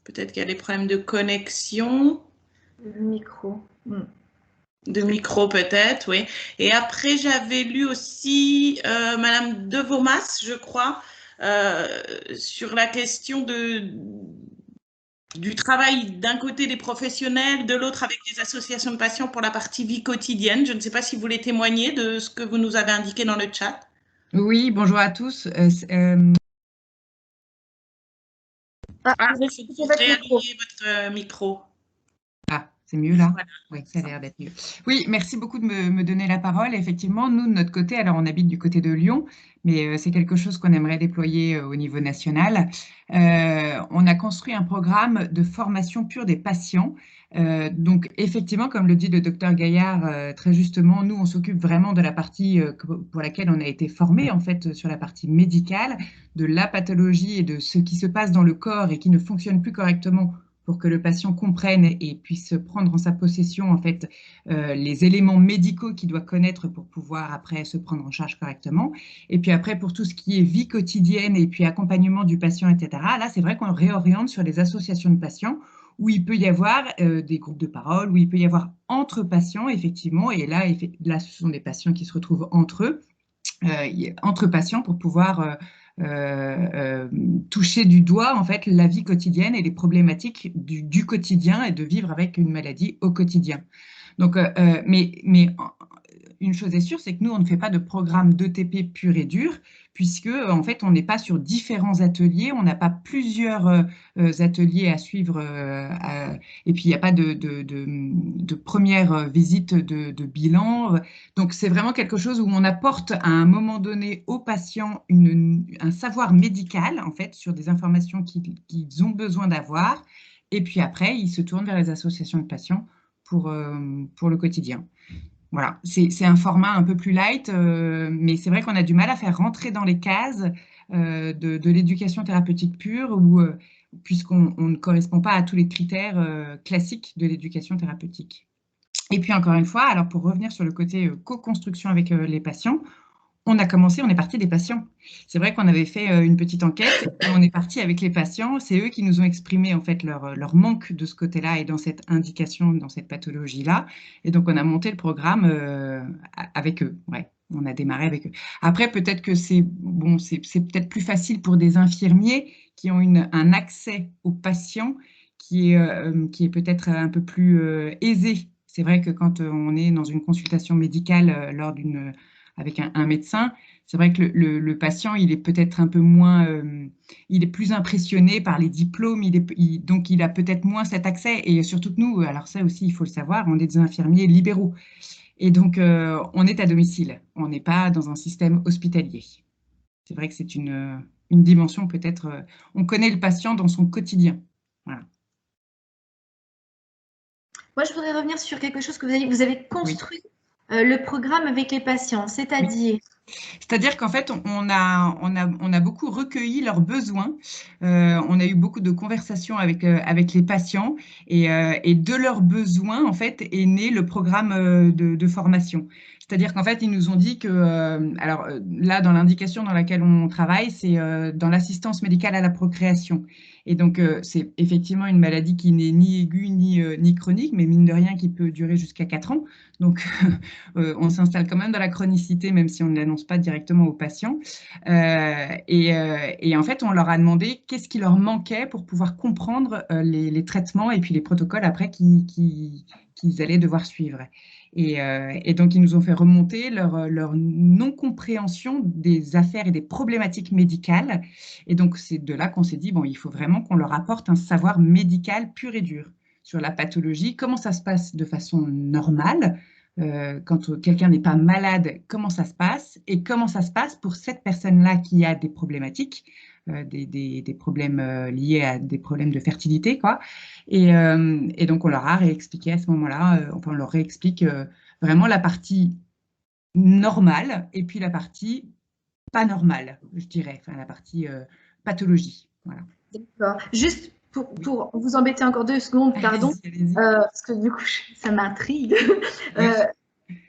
Peut-être qu'il y a des problèmes de connexion. Le micro. De micro peut-être, oui. Et après, j'avais lu aussi Madame De Vaumas, je crois, sur la question du travail d'un côté des professionnels, de l'autre avec les associations de patients pour la partie vie quotidienne. Je ne sais pas si vous voulez témoigner de ce que vous nous avez indiqué dans le chat. Oui, bonjour à tous. Vous réallumer votre micro. Ah, c'est mieux là? Voilà. Oui, ça a l'air d'être mieux. Oui, merci beaucoup de me donner la parole. Effectivement, nous, de notre côté, alors on habite du côté de Lyon, mais c'est quelque chose qu'on aimerait déployer au niveau national. On a construit un programme de formation pure des patients. Donc, effectivement, comme le dit le docteur Gaillard très justement, nous, on s'occupe vraiment de la partie pour laquelle on a été formé, en fait, sur la partie médicale, de la pathologie et de ce qui se passe dans le corps et qui ne fonctionne plus correctement pour que le patient comprenne et puisse prendre en sa possession en fait les éléments médicaux qu'il doit connaître pour pouvoir après se prendre en charge correctement. Et puis après, pour tout ce qui est vie quotidienne et puis accompagnement du patient, etc., là, c'est vrai qu'on réoriente sur les associations de patients où il peut y avoir des groupes de parole, où il peut y avoir entre patients, effectivement, et là, ce sont des patients qui se retrouvent entre eux, entre patients pour pouvoir toucher du doigt en fait la vie quotidienne et les problématiques du quotidien et de vivre avec une maladie au quotidien. Donc, mais une chose est sûre, c'est que nous, on ne fait pas de programme d'ETP pur et dur, puisque en fait, on n'est pas sur différents ateliers, on n'a pas plusieurs ateliers à suivre, et puis il n'y a pas de première visite de bilan. Donc, c'est vraiment quelque chose où on apporte à un moment donné aux patients un savoir médical, en fait, sur des informations qu'ils ont besoin d'avoir, et puis après, ils se tournent vers les associations de patients pour le quotidien. Voilà, c'est un format un peu plus light, mais c'est vrai qu'on a du mal à faire rentrer dans les cases de l'éducation thérapeutique pure, puisqu'on ne correspond pas à tous les critères classiques de l'éducation thérapeutique. Et puis encore une fois, alors pour revenir sur le côté co-construction avec les patients, on est parti des patients. C'est vrai qu'on avait fait une petite enquête et on est parti avec les patients. C'est eux qui nous ont exprimé en fait leur manque de ce côté-là et dans cette indication, dans cette pathologie-là. Et donc, on a monté le programme avec eux. Ouais, on a démarré avec eux. Après, peut-être que c'est peut-être plus facile pour des infirmiers qui ont un accès aux patients qui est peut-être un peu plus aisé. C'est vrai que quand on est dans une consultation médicale avec un médecin, c'est vrai que le patient, il est peut-être un peu moins, il est plus impressionné par les diplômes, donc il a peut-être moins cet accès. Et surtout que nous, alors ça aussi, il faut le savoir, on est des infirmiers libéraux. Et donc, on est à domicile, on n'est pas dans un système hospitalier. C'est vrai que c'est une dimension peut-être, on connaît le patient dans son quotidien. Voilà. Moi, je voudrais revenir sur quelque chose que vous avez construit. Oui. Le programme avec les patients, c'est-à-dire oui. C'est-à-dire qu'en fait, on a beaucoup recueilli leurs besoins. On a eu beaucoup de conversations avec les patients et de leurs besoins, en fait, est né le programme de formation. C'est-à-dire qu'en fait, ils nous ont dit que, là, dans l'indication dans laquelle on travaille, c'est dans l'assistance médicale à la procréation. Et donc, c'est effectivement une maladie qui n'est ni aiguë ni chronique, mais mine de rien, qui peut durer jusqu'à 4 ans. Donc, on s'installe quand même dans la chronicité, même si on ne l'annonce pas directement aux patients. Et en fait, on leur a demandé qu'est-ce qui leur manquait pour pouvoir comprendre les traitements et puis les protocoles après qu'ils allaient devoir suivre. Et donc, ils nous ont fait remonter leur non-compréhension des affaires et des problématiques médicales. Et donc, c'est de là qu'on s'est dit, bon, il faut vraiment qu'on leur apporte un savoir médical pur et dur sur la pathologie, comment ça se passe de façon normale, quand quelqu'un n'est pas malade, comment ça se passe et comment ça se passe pour cette personne-là qui a des problématiques, des problèmes liés à des problèmes de fertilité, quoi. Et donc, on leur a réexpliqué à ce moment-là, on leur réexplique vraiment la partie normale et puis la partie pas normale, je dirais, enfin la partie pathologie. Voilà. D'accord. Juste pour vous embêter encore 2 secondes, pardon, parce que du coup, ça m'intrigue.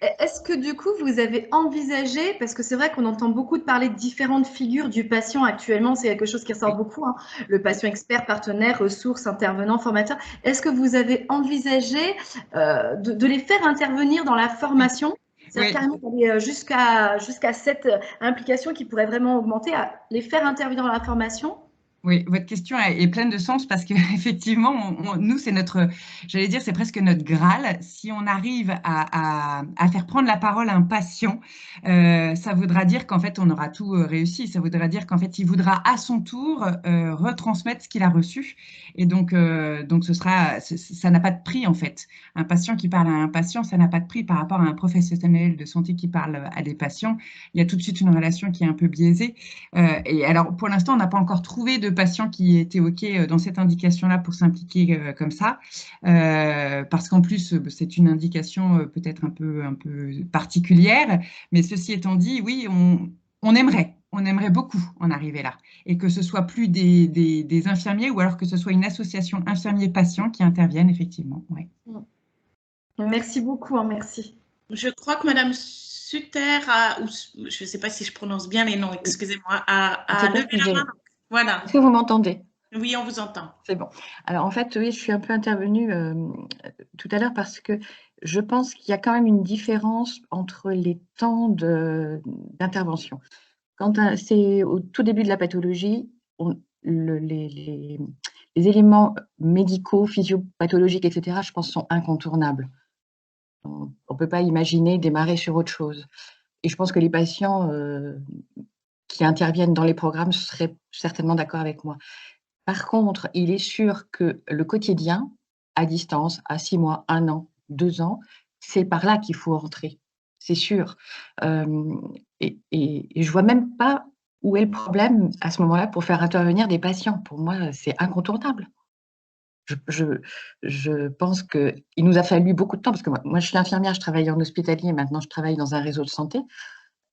Est-ce que du coup, vous avez envisagé, parce que c'est vrai qu'on entend beaucoup de parler de différentes figures du patient actuellement, c'est quelque chose qui ressort beaucoup, hein, le patient expert, partenaire, ressources, intervenant, formateur. Est-ce que vous avez envisagé de les faire intervenir dans la formation ? C'est-à-dire carrément d'aller jusqu'à cette implication qui pourrait vraiment augmenter, à les faire intervenir dans la formation ? Oui, votre question est pleine de sens parce qu'effectivement, nous, c'est notre, j'allais dire, c'est presque notre Graal. Si on arrive à faire prendre la parole à un patient, ça voudra dire qu'en fait, on aura tout réussi. Ça voudra dire qu'en fait, il voudra à son tour retransmettre ce qu'il a reçu. Et donc ça n'a pas de prix en fait. Un patient qui parle à un patient, ça n'a pas de prix par rapport à un professionnel de santé qui parle à des patients. Il y a tout de suite une relation qui est un peu biaisée. Et alors, pour l'instant, on n'a pas encore trouvé de patients qui étaient OK dans cette indication-là pour s'impliquer comme ça, parce qu'en plus, c'est une indication peut-être un peu particulière. Mais ceci étant dit, oui, on aimerait beaucoup en arriver là. Et que ce soit plus des infirmiers ou alors que ce soit une association infirmiers-patients qui interviennent, effectivement. Ouais. Merci beaucoup, hein, merci. Je crois que Madame Sutter a, ou je ne sais pas si je prononce bien les noms, excusez-moi, a levé la main. Voilà. Est-ce que vous m'entendez? Oui, on vous entend. C'est bon. Alors en fait, oui, je suis un peu intervenue tout à l'heure parce que je pense qu'il y a quand même une différence entre les temps d'intervention. Quand c'est au tout début de la pathologie, les éléments médicaux, physiopathologiques, etc., je pense, sont incontournables. On ne peut pas imaginer démarrer sur autre chose. Et je pense que les patients qui interviennent dans les programmes seraient certainement d'accord avec moi. Par contre, il est sûr que le quotidien, à distance, à 6 mois, 1 an, 2 ans, c'est par là qu'il faut rentrer, c'est sûr. Et je ne vois même pas où est le problème à ce moment-là pour faire intervenir des patients. Pour moi, c'est incontournable. Je pense qu'il nous a fallu beaucoup de temps, parce que moi je suis infirmière, je travaille en hospitalier, maintenant je travaille dans un réseau de santé.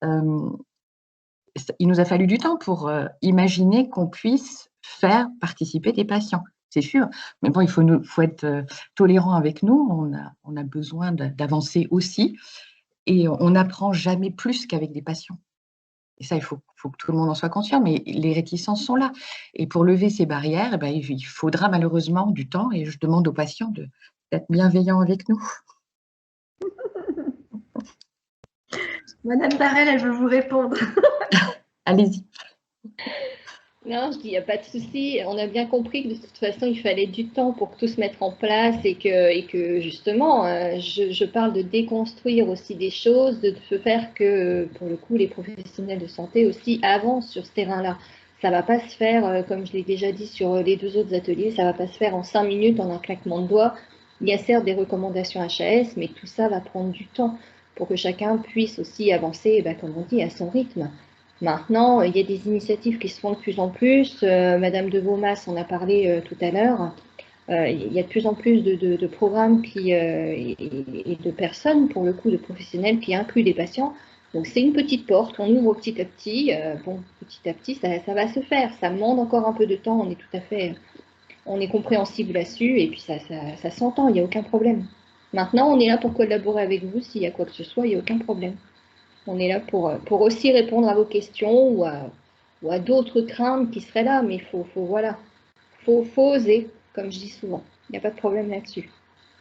Il nous a fallu du temps pour imaginer qu'on puisse faire participer des patients, c'est sûr. Mais bon, il faut être tolérant avec nous, on a besoin d'avancer aussi, et on n'apprend jamais plus qu'avec des patients. Et ça, il faut que tout le monde en soit conscient, mais les réticences sont là. Et pour lever ces barrières, eh ben, il faudra malheureusement du temps, et je demande aux patients d'être bienveillants avec nous. Madame Barel, elle veut vous répondre. Allez-y. Non, je dis, il n'y a pas de souci. On a bien compris que de toute façon, il fallait du temps pour tout se mettre en place et que justement, je parle de déconstruire aussi des choses, de faire que, pour le coup, les professionnels de santé aussi avancent sur ce terrain-là. Ça ne va pas se faire, comme je l'ai déjà dit sur les 2 autres ateliers, ça ne va pas se faire en 5 minutes, en un claquement de doigts. Il y a certes des recommandations HAS, mais tout ça va prendre du temps pour que chacun puisse aussi avancer, comme on dit, à son rythme. Maintenant, il y a des initiatives qui se font de plus en plus. Madame de Vaumas en a parlé tout à l'heure. Il y a de plus en plus de programmes et de personnes, pour le coup, de professionnels qui incluent des patients. Donc, c'est une petite porte, on ouvre petit à petit. Petit à petit, ça va se faire. Ça demande encore un peu de temps. On est compréhensible là-dessus et puis ça s'entend, il n'y a aucun problème. Maintenant, on est là pour collaborer avec vous. S'il y a quoi que ce soit, il n'y a aucun problème. On est là pour aussi répondre à vos questions ou à d'autres craintes qui seraient là, mais faut oser, comme je dis souvent. Il n'y a pas de problème là-dessus.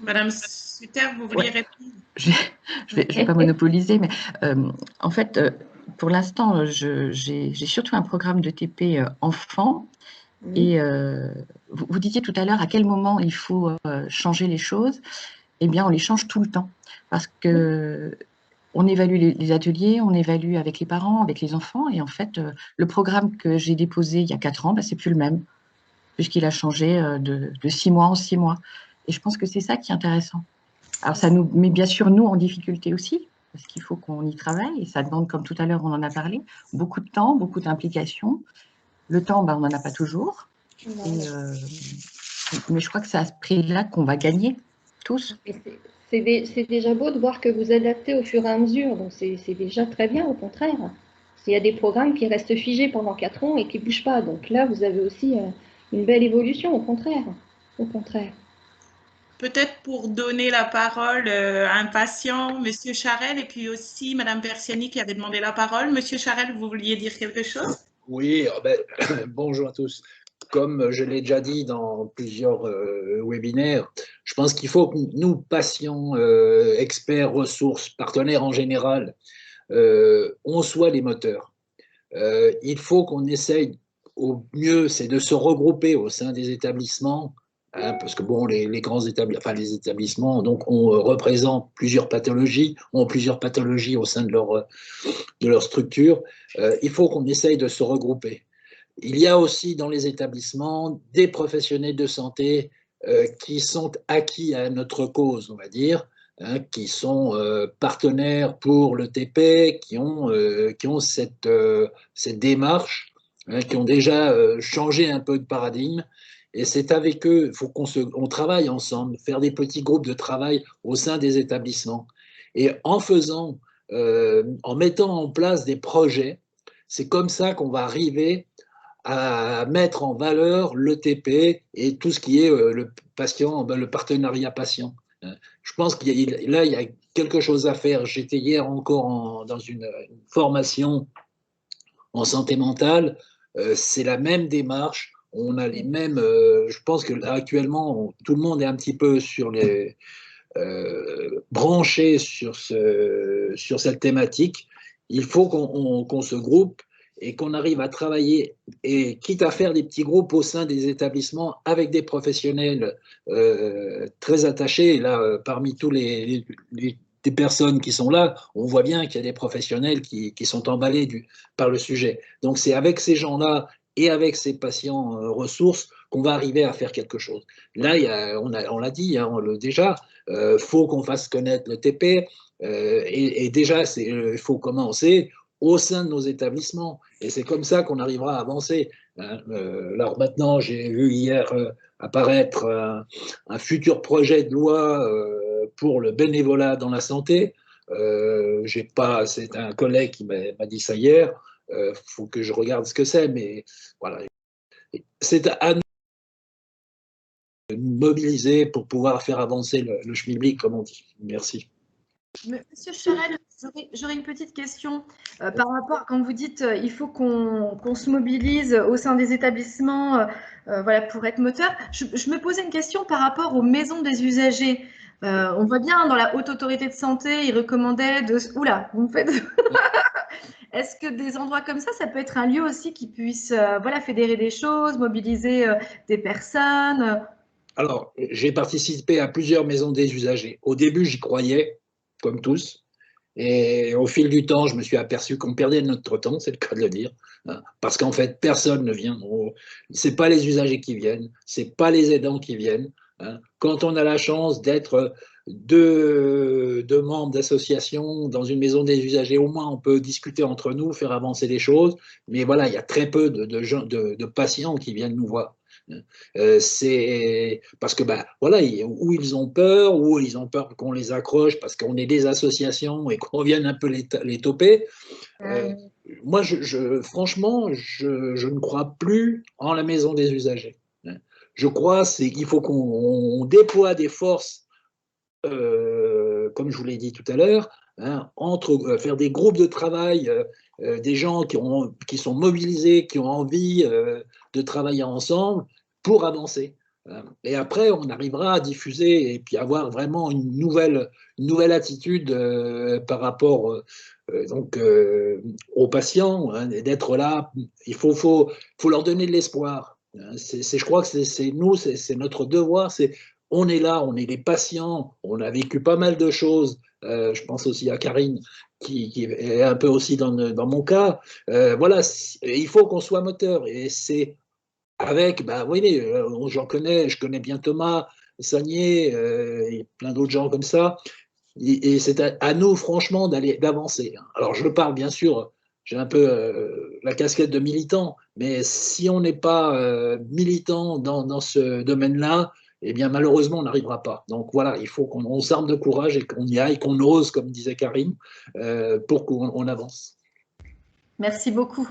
Madame Sutter, vous vouliez répondre? Je vais pas monopoliser, mais en fait, pour l'instant, j'ai surtout un programme de TP enfant. Et vous disiez tout à l'heure à quel moment il faut changer les choses. Eh bien, on les change tout le temps, parce que on évalue les ateliers, on évalue avec les parents, avec les enfants, et en fait, le programme que j'ai déposé il y a 4 ans, c'est plus le même, puisqu'il a changé de 6 mois en 6 mois. Et je pense que c'est ça qui est intéressant. Alors, ça nous met bien sûr, nous, en difficulté aussi, parce qu'il faut qu'on y travaille, et ça demande, comme tout à l'heure, on en a parlé, beaucoup de temps, beaucoup d'implication. Le temps, on n'en a pas toujours, mais je crois que c'est à ce prix-là qu'on va gagner, tous. C'est déjà beau de voir que vous adaptez au fur et à mesure, donc c'est déjà très bien, au contraire. Il y a des programmes qui restent figés pendant 4 ans et qui ne bougent pas, donc là, vous avez aussi une belle évolution, au contraire. Au contraire. Peut-être pour donner la parole à un patient, Monsieur Charel, et puis aussi Madame Persiani qui avait demandé la parole. Monsieur Charel, vous vouliez dire quelque chose? Oui, bonjour à tous. Comme je l'ai déjà dit dans plusieurs webinaires, je pense qu'il faut que nous, patients, experts, ressources, partenaires en général, on soit les moteurs. Il faut qu'on essaye au mieux, c'est de se regrouper au sein des établissements, hein, parce que bon, les grands établissements, enfin les établissements, donc on représente plusieurs pathologies, ont plusieurs pathologies au sein de leur structure. Il faut qu'on essaye de se regrouper. Il y a aussi dans les établissements des professionnels de santé qui sont acquis à notre cause, on va dire, hein, qui sont partenaires pour le TP, qui ont cette démarche, hein, qui ont déjà changé un peu de paradigme. Et c'est avec eux, il faut qu'on travaille ensemble, faire des petits groupes de travail au sein des établissements. Et en mettant en place des projets, c'est comme ça qu'on va arriver à mettre en valeur l'ETP et tout ce qui est le partenariat patient. Je pense qu'il y a quelque chose à faire. J'étais hier encore dans une formation en santé mentale. C'est la même démarche. On a les mêmes. Je pense que là, actuellement, tout le monde est un petit peu branché sur cette thématique. Il faut qu'on se groupe et qu'on arrive à travailler, et quitte à faire des petits groupes au sein des établissements avec des professionnels très attachés. Et là, parmi tous les personnes qui sont là, on voit bien qu'il y a des professionnels qui sont emballés par le sujet. Donc c'est avec ces gens-là et avec ces patients ressources qu'on va arriver à faire quelque chose. Là, on l'a dit déjà, faut qu'on fasse connaître le TP, et déjà, il faut commencer au sein de nos établissements. Et c'est comme ça qu'on arrivera à avancer. Alors maintenant, j'ai vu hier apparaître un futur projet de loi pour le bénévolat dans la santé. C'est un collègue qui m'a dit ça hier. Faut que je regarde ce que c'est, mais voilà. C'est à nous de nous mobiliser pour pouvoir faire avancer le schmilblick, comme on dit. Merci. Monsieur Charel, j'aurais une petite question par rapport à quand vous dites il faut qu'on se mobilise au sein des établissements voilà, pour être moteur. Je me posais une question par rapport aux maisons des usagers. On voit bien dans la Haute Autorité de Santé, ils recommandaient de… Oula, vous me faites… Est-ce que des endroits comme ça peut être un lieu aussi qui puisse voilà, fédérer des choses, mobiliser des personnes? Alors, j'ai participé à plusieurs maisons des usagers. Au début, j'y croyais, comme tous. Et au fil du temps, je me suis aperçu qu'on perdait notre temps, c'est le cas de le dire, hein, parce qu'en fait, personne ne vient. C'est pas les usagers qui viennent, c'est pas les aidants qui viennent. Hein. Quand on a la chance d'être deux membres d'association dans une maison des usagers, au moins on peut discuter entre nous, faire avancer les choses. Mais voilà, il y a très peu de patients qui viennent nous voir. C'est parce que voilà, ou ils ont peur qu'on les accroche parce qu'on est des associations et qu'on vienne un peu les toper. Moi, franchement, je ne crois plus en la maison des usagers. Je crois qu'il faut qu'on déploie des forces, comme je vous l'ai dit tout à l'heure, hein, faire des groupes de travail, des gens qui sont mobilisés, qui ont envie de travailler ensemble pour avancer. Et après, on arrivera à diffuser et puis avoir vraiment une nouvelle attitude par rapport aux patients, hein, d'être là. Il faut leur donner de l'espoir. Je crois que c'est notre devoir. On est là, on est les patients, on a vécu pas mal de choses. Je pense aussi à Karine, qui est un peu aussi dans mon cas. Voilà, il faut qu'on soit moteur. Et c'est avec, oui, je connais bien Thomas Sagnier, et plein d'autres gens comme ça. Et c'est à nous, franchement, d'avancer. Alors, je parle, bien sûr, j'ai un peu la casquette de militant, mais si on n'est pas militant dans ce domaine-là, eh bien, malheureusement, on n'arrivera pas. Donc, voilà, il faut qu'on s'arme de courage et qu'on y aille, qu'on ose, comme disait Karine, pour qu'on avance. Merci beaucoup.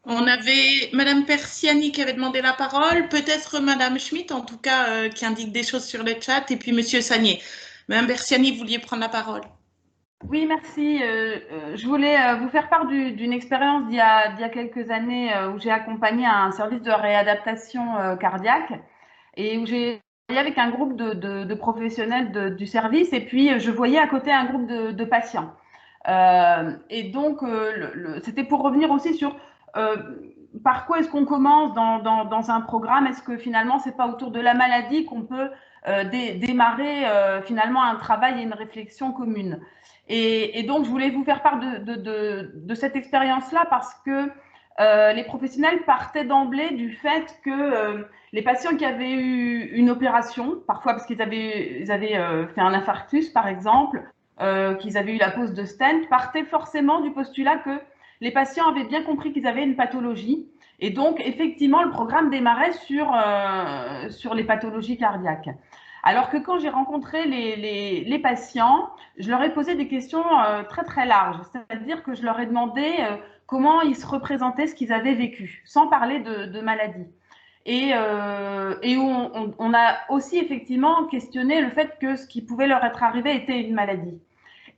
On avait Madame Persiani qui avait demandé la parole, peut-être Madame Schmitt, en tout cas, qui indique des choses sur le chat, et puis Monsieur Sagnier. Madame Persiani, vous vouliez prendre la parole? Oui, merci. Je voulais vous faire part d'une expérience d'il y a quelques années où j'ai accompagné un service de réadaptation cardiaque et où j'ai travaillé avec un groupe de professionnels du service, et puis je voyais à côté un groupe de patients. Et donc, c'était pour revenir aussi sur par quoi est-ce qu'on commence dans un programme? Est-ce que finalement, c'est pas autour de la maladie qu'on peut démarrer finalement un travail et une réflexion commune? Et donc, je voulais vous faire part de cette expérience-là parce que les professionnels partaient d'emblée du fait que les patients qui avaient eu une opération, parfois parce qu'ils avaient fait un infarctus par exemple, qu'ils avaient eu la pose de stent, partaient forcément du postulat que les patients avaient bien compris qu'ils avaient une pathologie. Et donc, effectivement, le programme démarrait sur les pathologies cardiaques. Alors que quand j'ai rencontré les patients, je leur ai posé des questions très, très larges. C'est-à-dire que je leur ai demandé comment ils se représentaient ce qu'ils avaient vécu, sans parler de maladie. Et on a aussi effectivement questionné le fait que ce qui pouvait leur être arrivé était une maladie.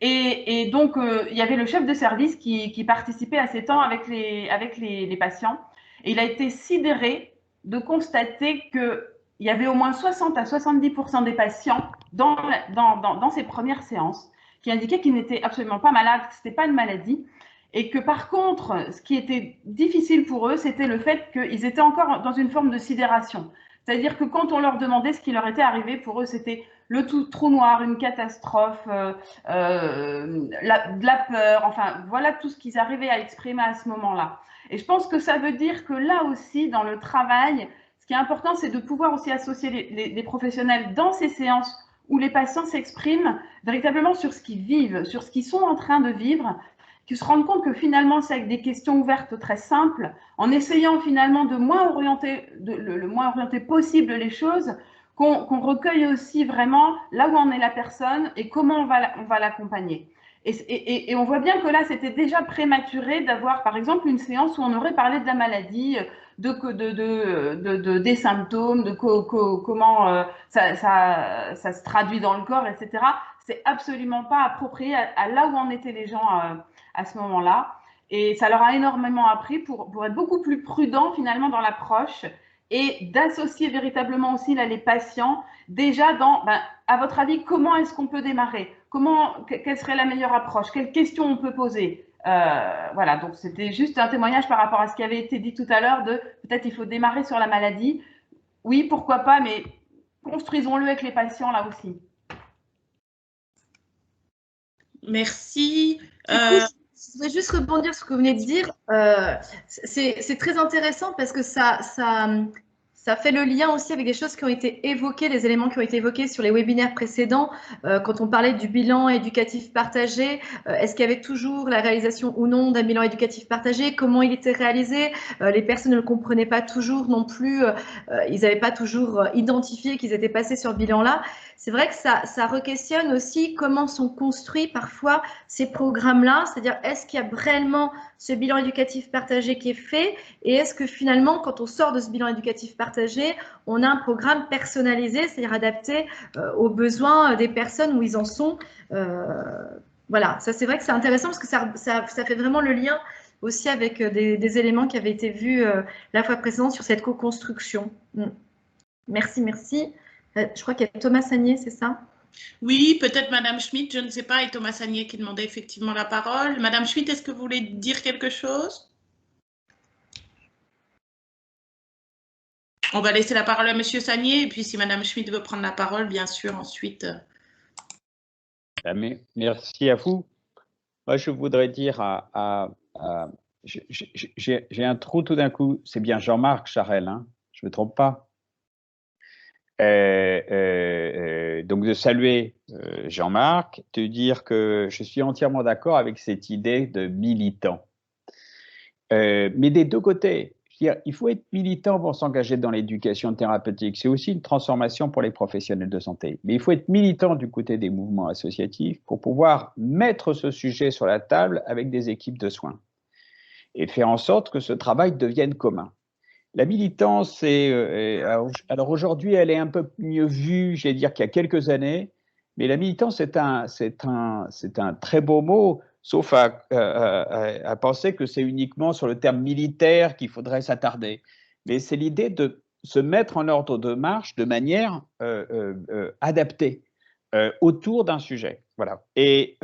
Et donc, il y avait le chef de service qui participait à ces temps avec les patients. Et il a été sidéré de constater qu'il y avait au moins 60 à 70% des patients dans ces premières séances qui indiquaient qu'ils n'étaient absolument pas malades, que ce n'était pas une maladie. Et que par contre, ce qui était difficile pour eux, c'était le fait qu'ils étaient encore dans une forme de sidération. C'est-à-dire que quand on leur demandait ce qui leur était arrivé, pour eux, c'était le trou noir, une catastrophe, de la peur, enfin, voilà tout ce qu'ils arrivaient à exprimer à ce moment-là. Et je pense que ça veut dire que là aussi, dans le travail, ce qui est important, c'est de pouvoir aussi associer les professionnels dans ces séances où les patients s'expriment véritablement sur ce qu'ils vivent, sur ce qu'ils sont en train de vivre, qu'ils se rendent compte que finalement, c'est avec des questions ouvertes très simples, en essayant finalement de le moins orienter possible les choses, qu'on recueille aussi vraiment là où en est la personne et comment on va l'accompagner. Et on voit bien que là, c'était déjà prématuré d'avoir, par exemple, une séance où on aurait parlé de la maladie, des symptômes, de comment ça se traduit dans le corps, etc. C'est absolument pas approprié à là où en étaient les gens à ce moment-là. Et ça leur a énormément appris pour être beaucoup plus prudent finalement dans l'approche et d'associer véritablement aussi là, les patients déjà dans, à votre avis, comment est-ce qu'on peut démarrer? Quelle serait la meilleure approche? Quelles questions on peut poser? Voilà, donc c'était juste un témoignage par rapport à ce qui avait été dit tout à l'heure de peut-être il faut démarrer sur la maladie. Oui, pourquoi pas, mais construisons-le avec les patients là aussi. Merci. Je voudrais juste rebondir sur ce que vous venez de dire. C'est très intéressant parce que ça fait le lien aussi avec des choses qui ont été évoquées, les éléments qui ont été évoqués sur les webinaires précédents, quand on parlait du bilan éducatif partagé. Est-ce qu'il y avait toujours la réalisation ou non d'un bilan éducatif partagé? Comment il était réalisé? Les personnes ne le comprenaient pas toujours non plus. Ils n'avaient pas toujours identifié qu'ils étaient passés sur ce bilan-là. C'est vrai que ça re-questionne aussi comment sont construits parfois ces programmes-là, c'est-à-dire est-ce qu'il y a réellement ce bilan éducatif partagé qui est fait et est-ce que finalement, quand on sort de ce bilan éducatif partagé, on a un programme personnalisé, c'est-à-dire adapté aux besoins des personnes où ils en sont. Voilà, ça c'est vrai que c'est intéressant parce que ça fait vraiment le lien aussi avec des éléments qui avaient été vus la fois précédente sur cette co-construction. Merci, merci. Je crois qu'il y a Thomas Sagnier, c'est ça? Oui, peut-être Madame Schmitt, je ne sais pas, et Thomas Sagnier qui demandait effectivement la parole. Madame Schmitt, est-ce que vous voulez dire quelque chose? On va laisser la parole à Monsieur Sagnier, et puis si Madame Schmitt veut prendre la parole, bien sûr, ensuite. Merci à vous. Moi, je voudrais dire j'ai un trou tout d'un coup, c'est bien Jean-Marc Charel, hein, je ne me trompe pas. Donc de saluer Jean-Marc, de dire que je suis entièrement d'accord avec cette idée de militant. Mais des deux côtés, je veux dire, il faut être militant pour s'engager dans l'éducation thérapeutique. C'est aussi une transformation pour les professionnels de santé. Mais il faut être militant du côté des mouvements associatifs pour pouvoir mettre ce sujet sur la table avec des équipes de soins et faire en sorte que ce travail devienne commun. La militance, alors aujourd'hui, elle est un peu mieux vue, j'allais dire, qu'il y a quelques années, mais la militance, c'est un très beau mot, sauf à penser que c'est uniquement sur le terme militaire qu'il faudrait s'attarder. Mais c'est l'idée de se mettre en ordre de marche de manière adaptée autour d'un sujet. Voilà. Et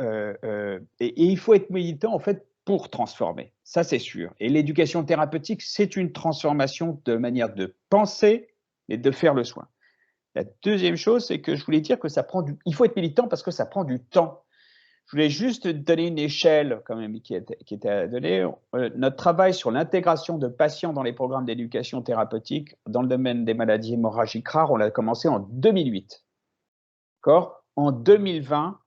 il faut être militant, en fait, pour transformer, ça c'est sûr. Et l'éducation thérapeutique, c'est une transformation de manière de penser et de faire le soin. La deuxième chose, c'est que je voulais dire que il faut être militant parce que ça prend du temps. Je voulais juste donner une échelle quand même qui était donnée. Notre travail sur l'intégration de patients dans les programmes d'éducation thérapeutique dans le domaine des maladies hémorragiques rares, on l'a commencé en 2008. D'accord ? En 2020,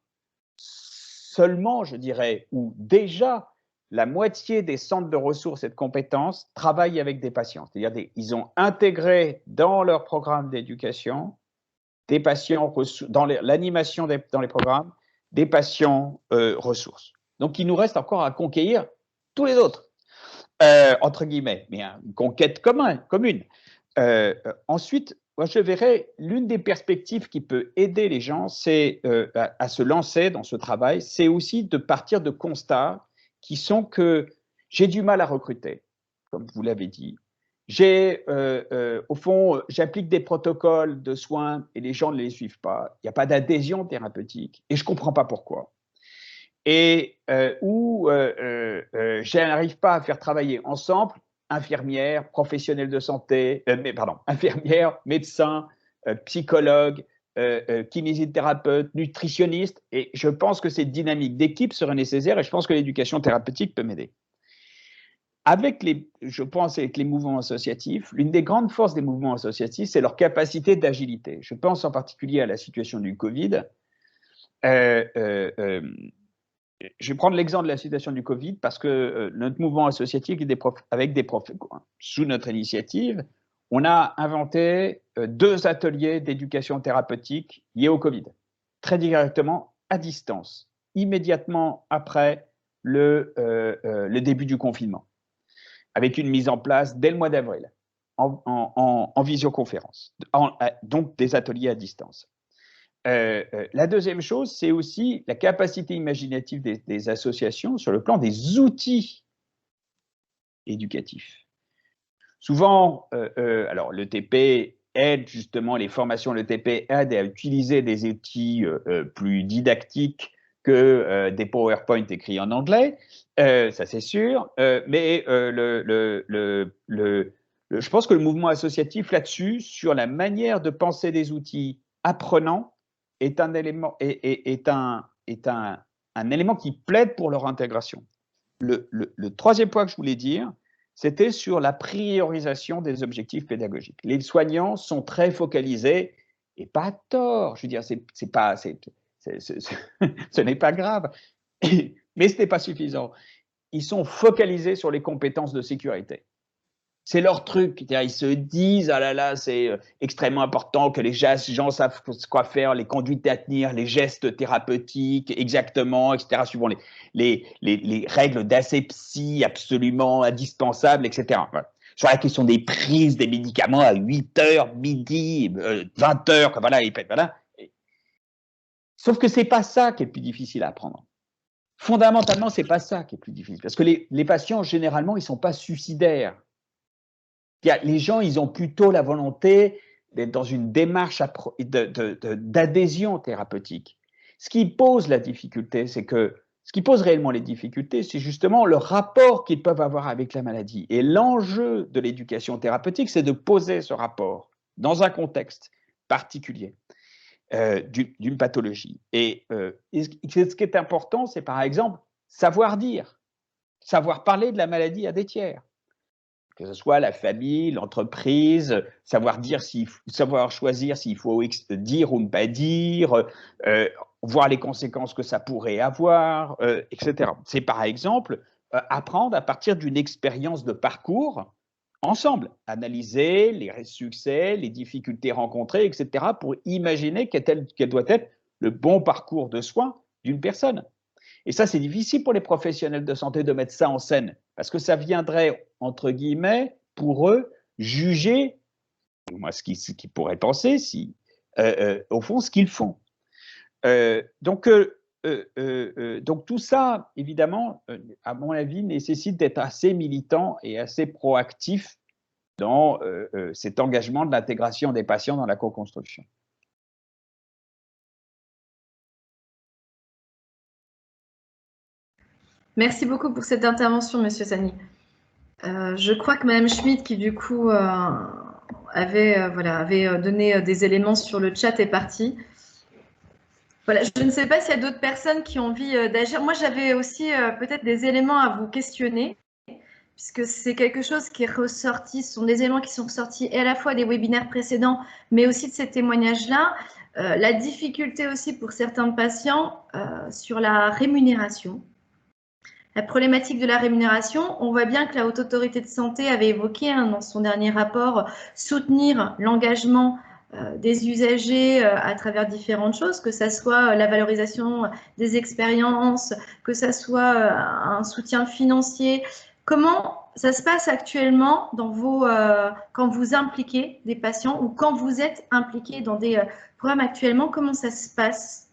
seulement, je dirais, ou déjà, la moitié des centres de ressources et de compétences travaillent avec des patients. C'est-à-dire ils ont intégré dans leur programme d'éducation des patients dans l'animation dans les programmes, des patients ressources. Donc, il nous reste encore à conquérir tous les autres, entre guillemets, mais une conquête commune. Ensuite, moi, je verrais, l'une des perspectives qui peut aider les gens, c'est à se lancer dans ce travail, c'est aussi de partir de constats qui sont que j'ai du mal à recruter, comme vous l'avez dit. Au fond, j'applique des protocoles de soins et les gens ne les suivent pas. Il n'y a pas d'adhésion thérapeutique et je ne comprends pas pourquoi. Et je n'arrive pas à faire travailler ensemble infirmières, professionnels de santé, infirmières, médecins, psychologues, kinésithérapeutes, nutritionnistes. Et je pense que cette dynamique d'équipe serait nécessaire et je pense que l'éducation thérapeutique peut m'aider. Je pense avec les mouvements associatifs, l'une des grandes forces des mouvements associatifs, c'est leur capacité d'agilité. Je pense en particulier à la situation du Covid. Je vais prendre l'exemple de la situation du Covid parce que notre mouvement associatif, sous notre initiative, on a inventé 2 ateliers d'éducation thérapeutique liés au Covid, très directement à distance, immédiatement après le début du confinement, avec une mise en place dès le mois d'avril, en visioconférence, donc des ateliers à distance. La deuxième chose, c'est aussi la capacité imaginative des associations sur le plan des outils éducatifs. Souvent, alors l'ETP aide justement, les formations l'ETP aident à utiliser des outils plus didactiques que des PowerPoint écrits en anglais, ça c'est sûr, mais je pense que le mouvement associatif là-dessus, sur la manière de penser des outils apprenants, est un élément qui plaide pour leur intégration. Le troisième point que je voulais dire, c'était sur la priorisation des objectifs pédagogiques. Les soignants sont très focalisés, et pas à tort, je veux dire, ce n'est pas grave, mais ce n'est pas suffisant. Ils sont focalisés sur les compétences de sécurité. C'est leur truc. Ils se disent, ah là là, c'est extrêmement important que les gens savent quoi faire, les conduites à tenir, les gestes thérapeutiques, exactement, etc., suivant les règles d'asepsie absolument indispensables, etc. Voilà. Sur la question des prises des médicaments à 8h, midi, 20h, voilà. Sauf que ce n'est pas ça qui est le plus difficile à apprendre. Fondamentalement, ce n'est pas ça qui est le plus difficile. Parce que les patients, généralement, ils ne sont pas suicidaires. Les gens, ils ont plutôt la volonté d'être dans une démarche d'adhésion thérapeutique. Ce qui pose la difficulté, ce qui pose réellement les difficultés, c'est justement le rapport qu'ils peuvent avoir avec la maladie. Et l'enjeu de l'éducation thérapeutique, c'est de poser ce rapport dans un contexte particulier d'une pathologie. Et ce qui est important, c'est par exemple savoir dire, savoir parler de la maladie à des tiers. Que ce soit la famille, l'entreprise, savoir choisir s'il faut dire ou ne pas dire, voir les conséquences que ça pourrait avoir, etc. C'est par exemple apprendre à partir d'une expérience de parcours ensemble, analyser les succès, les difficultés rencontrées, etc., pour imaginer quel doit être le bon parcours de soins d'une personne. Et ça, c'est difficile pour les professionnels de santé de mettre ça en scène, parce que ça viendrait, entre guillemets, pour eux, juger, moi, ce qu'ils pourraient penser, au fond, ce qu'ils font. Donc tout ça, évidemment, à mon avis, nécessite d'être assez militant et assez proactif dans cet engagement de l'intégration des patients dans la co-construction. Merci beaucoup pour cette intervention, Monsieur Sani. Je crois que Madame Schmitt, qui du coup avait donné des éléments sur le chat, est partie. Voilà, je ne sais pas s'il y a d'autres personnes qui ont envie d'agir. Moi, j'avais aussi peut-être des éléments à vous questionner, puisque c'est quelque chose qui est ressorti, ce sont des éléments qui sont ressortis et à la fois des webinaires précédents, mais aussi de ces témoignages-là. La difficulté aussi pour certains patients sur la rémunération. La problématique de la rémunération, on voit bien que la Haute Autorité de Santé avait évoqué dans son dernier rapport soutenir l'engagement des usagers à travers différentes choses, que ce soit la valorisation des expériences, que ce soit un soutien financier. Comment ça se passe actuellement dans quand vous impliquez des patients ou quand vous êtes impliqué dans des programmes actuellement, comment ça se passe?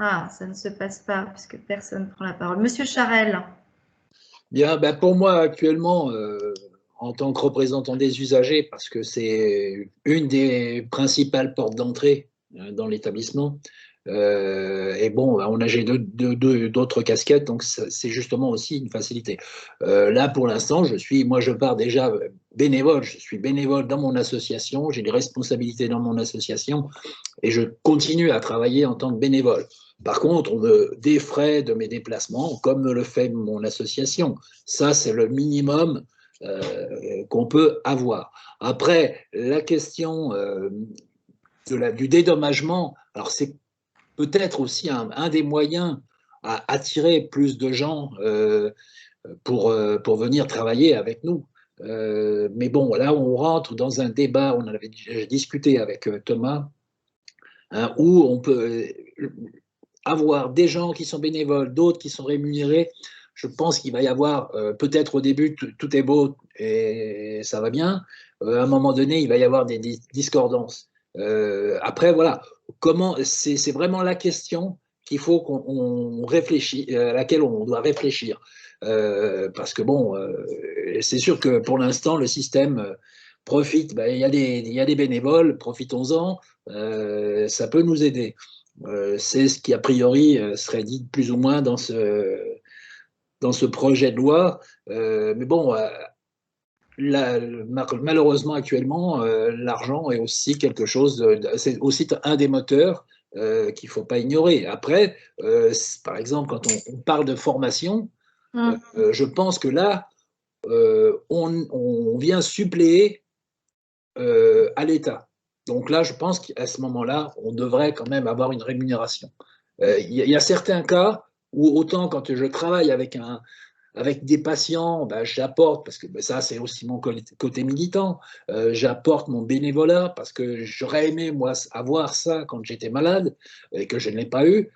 Ah, ça ne se passe pas puisque personne ne prend la parole. Monsieur Charel. Bien, ben pour moi actuellement, en tant que représentant des usagers, parce que c'est une des principales portes d'entrée dans l'établissement, et bon, j'ai d'autres casquettes, donc c'est justement aussi une facilité. Là, pour l'instant, je pars déjà bénévole, je suis bénévole dans mon association, j'ai des responsabilités dans mon association, et je continue à travailler en tant que bénévole. Par contre, on me défraie de mes déplacements, comme me le fait mon association. Ça, c'est le minimum qu'on peut avoir. Après, la question du dédommagement, alors c'est peut-être aussi un des moyens à attirer plus de gens pour venir travailler avec nous. Mais bon, là, on rentre dans un débat, on en avait discuté avec Thomas, où on peut avoir des gens qui sont bénévoles, d'autres qui sont rémunérés. Je pense qu'il va y avoir, peut-être au début, tout est beau et ça va bien. À un moment donné, il va y avoir des discordances. Après, voilà, c'est vraiment la question qu'il faut qu'on réfléchisse, à laquelle on doit réfléchir. Parce que bon, c'est sûr que pour l'instant, le système profite, il y a des bénévoles, profitons-en, ça peut nous aider. C'est ce qui, a priori, serait dit plus ou moins dans ce projet de loi. Mais bon, malheureusement, actuellement, l'argent est aussi quelque chose, c'est aussi un des moteurs qu'il ne faut pas ignorer. Après, par exemple, quand on parle de formation, je pense que là, on vient suppléer à l'État. Donc là, je pense qu'à ce moment-là, on devrait quand même avoir une rémunération. Il y a certains cas où, autant quand je travaille avec des patients, j'apporte, parce que ça, c'est aussi mon côté militant, j'apporte mon bénévolat, parce que j'aurais aimé, moi, avoir ça quand j'étais malade, et que je ne l'ai pas eu.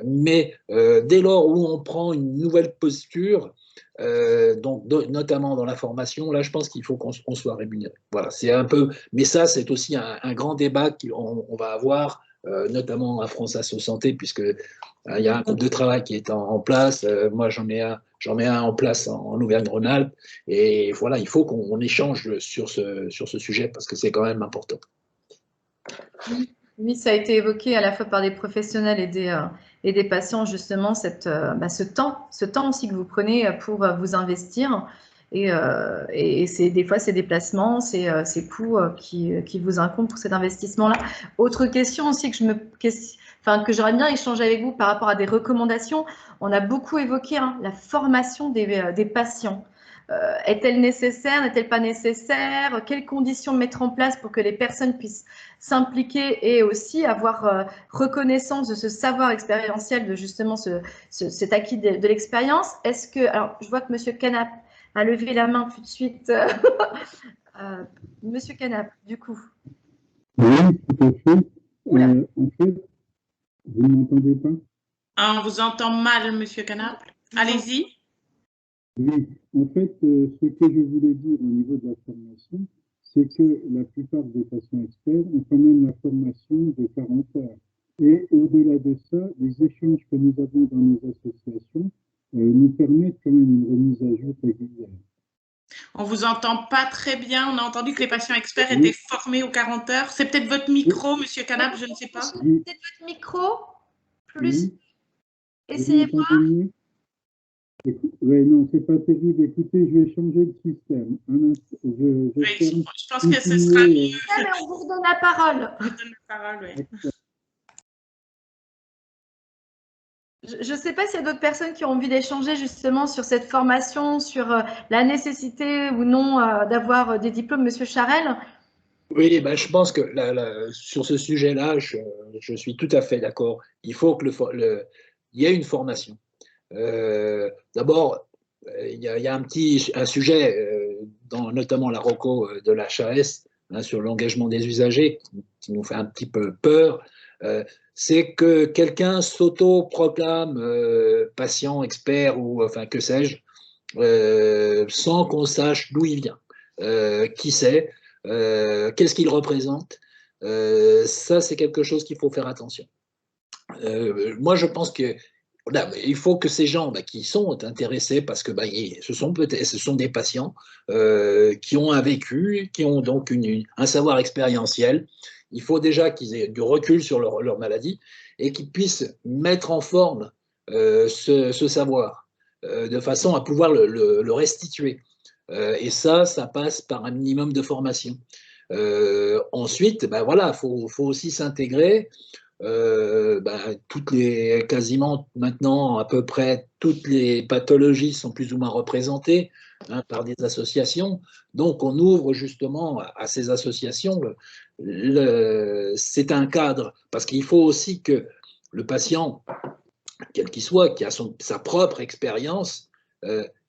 Mais dès lors où on prend une nouvelle posture, donc notamment dans la formation, là je pense qu'il faut qu'on soit rémunéré. Voilà, c'est un peu, mais ça c'est aussi un grand débat qu'on va avoir, notamment à France Asso Santé, puisque il y a un groupe de travail qui est en place. Moi j'en mets un en place en Auvergne-Rhône-Alpes, et voilà, il faut qu'on échange sur ce sujet parce que c'est quand même important. Oui, ça a été évoqué à la fois par des professionnels et des patients, justement, ce temps aussi que vous prenez pour vous investir. Et des fois, ces déplacements, ces coûts qui vous incombent pour cet investissement-là. Autre question aussi que j'aurais bien échangé avec vous par rapport à des recommandations. On a beaucoup évoqué la formation des patients. Est-elle nécessaire, n'est-elle pas nécessaire? Quelles conditions mettre en place pour que les personnes puissent s'impliquer et aussi avoir reconnaissance de ce savoir expérientiel, de justement cet acquis de l'expérience? Est-ce que, alors je vois que Monsieur Canap a levé la main tout de suite. Monsieur Canap, du coup. Oui, tout à fait. En fait, vous ne m'entendez pas? On vous entend mal, Monsieur Canap. Allez-y. Oui, en fait, ce que je voulais dire au niveau de la formation, c'est que la plupart des patients experts ont quand même la formation de 40 heures. Et au-delà de ça, les échanges que nous avons dans nos associations nous permettent quand même une remise à jour régulière. On ne vous entend pas très bien. On a entendu que les patients experts étaient formés aux 40 heures. C'est peut-être votre micro, Monsieur Canap, je ne sais pas. C'est peut-être votre micro plus. Essayez Vous m'entendez mieux? Oui, non, c'est pas terrible. Écoutez, je vais changer le système. Je pense que ce sera mieux. Mais on vous redonne la parole. Je donne la parole, oui. Je ne sais pas s'il y a d'autres personnes qui ont envie d'échanger justement sur cette formation, sur la nécessité ou non d'avoir des diplômes. Monsieur Charel? Oui, ben, je pense que sur ce sujet-là, je suis tout à fait d'accord. Il faut que il y ait une formation. D'abord, il y a un sujet, notamment la ROCO de l'HAS, sur l'engagement des usagers, qui nous fait un petit peu peur. C'est que quelqu'un s'auto-proclame patient, expert ou enfin que sais-je, sans qu'on sache d'où il vient, qui c'est, qu'est-ce qu'il représente. Ça, c'est quelque chose qu'il faut faire attention. Moi, je pense que il faut que ces gens qui sont intéressés, parce que ce sont des patients qui ont un vécu, qui ont donc un savoir expérientiel. Il faut déjà qu'ils aient du recul sur leur maladie et qu'ils puissent mettre en forme ce savoir de façon à pouvoir le restituer. Et ça passe par un minimum de formation. Ensuite, voilà, faut aussi s'intégrer. Quasiment maintenant, à peu près toutes les pathologies sont plus ou moins représentées par des associations. Donc, on ouvre justement à ces associations. C'est un cadre, parce qu'il faut aussi que le patient, quel qu'il soit, qui a sa propre expérience,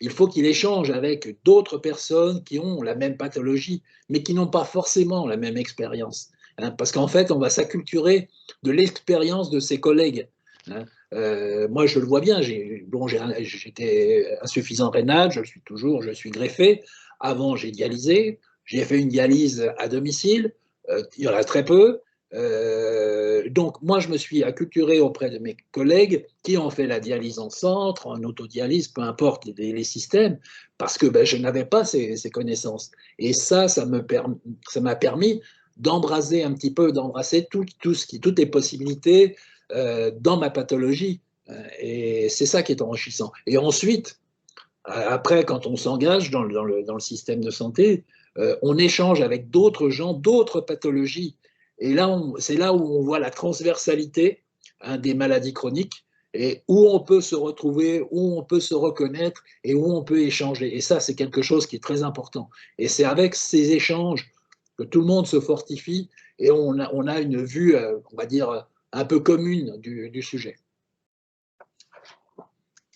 il faut qu'il échange avec d'autres personnes qui ont la même pathologie, mais qui n'ont pas forcément la même expérience. Parce qu'en fait, on va s'acculturer de l'expérience de ses collègues. Moi, je le vois bien, j'étais insuffisant rénal, je le suis toujours, je suis greffé. Avant, j'ai dialysé, j'ai fait une dialyse à domicile, il y en a très peu. Donc, moi, je me suis acculturé auprès de mes collègues qui ont fait la dialyse en centre, en autodialyse, peu importe les systèmes, parce que je n'avais pas ces connaissances. Et ça m'a permis d'embrasser un petit peu, d'embrasser toutes les possibilités dans ma pathologie. Et c'est ça qui est enrichissant. Et ensuite, après, quand on s'engage dans le système de santé, on échange avec d'autres gens, d'autres pathologies. Et là, c'est là où on voit la transversalité des maladies chroniques et où on peut se retrouver, où on peut se reconnaître et où on peut échanger. Et ça, c'est quelque chose qui est très important. Et c'est avec ces échanges que tout le monde se fortifie et on a une vue, on va dire, un peu commune du sujet.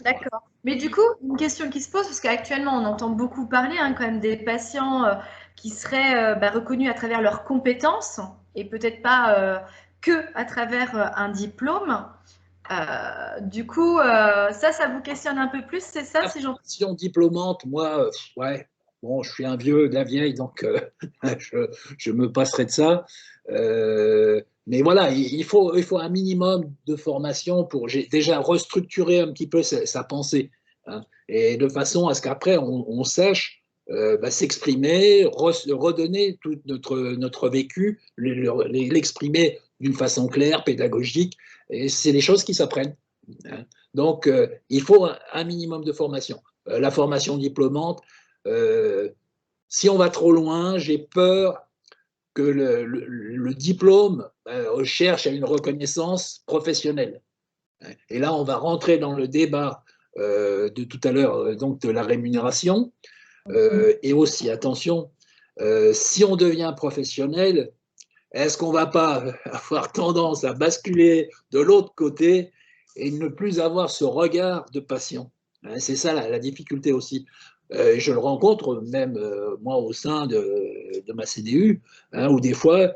D'accord. Mais du coup, une question qui se pose, parce qu'actuellement, on entend beaucoup parler quand même des patients qui seraient reconnus à travers leurs compétences et peut-être pas que à travers un diplôme. Du coup, ça vous questionne un peu plus, c'est ça, si j'entends? Si on diplômante, moi, ouais, bon, je suis un vieux de la vieille, donc je me passerai de ça. Mais voilà, il faut un minimum de formation pour déjà restructurer un petit peu sa pensée, et de façon à ce qu'après on sache s'exprimer, redonner tout notre vécu, l'exprimer d'une façon claire, pédagogique, et c'est des choses qui s'apprennent. Donc, il faut un minimum de formation. La formation diplômante, si on va trop loin, j'ai peur que le diplôme cherche à une reconnaissance professionnelle. Et là, on va rentrer dans le débat de tout à l'heure, donc de la rémunération. Et aussi, attention, si on devient professionnel, est-ce qu'on ne va pas avoir tendance à basculer de l'autre côté et ne plus avoir ce regard de patient? C'est ça la difficulté aussi. Je le rencontre même moi au sein de ma CDU, où des fois,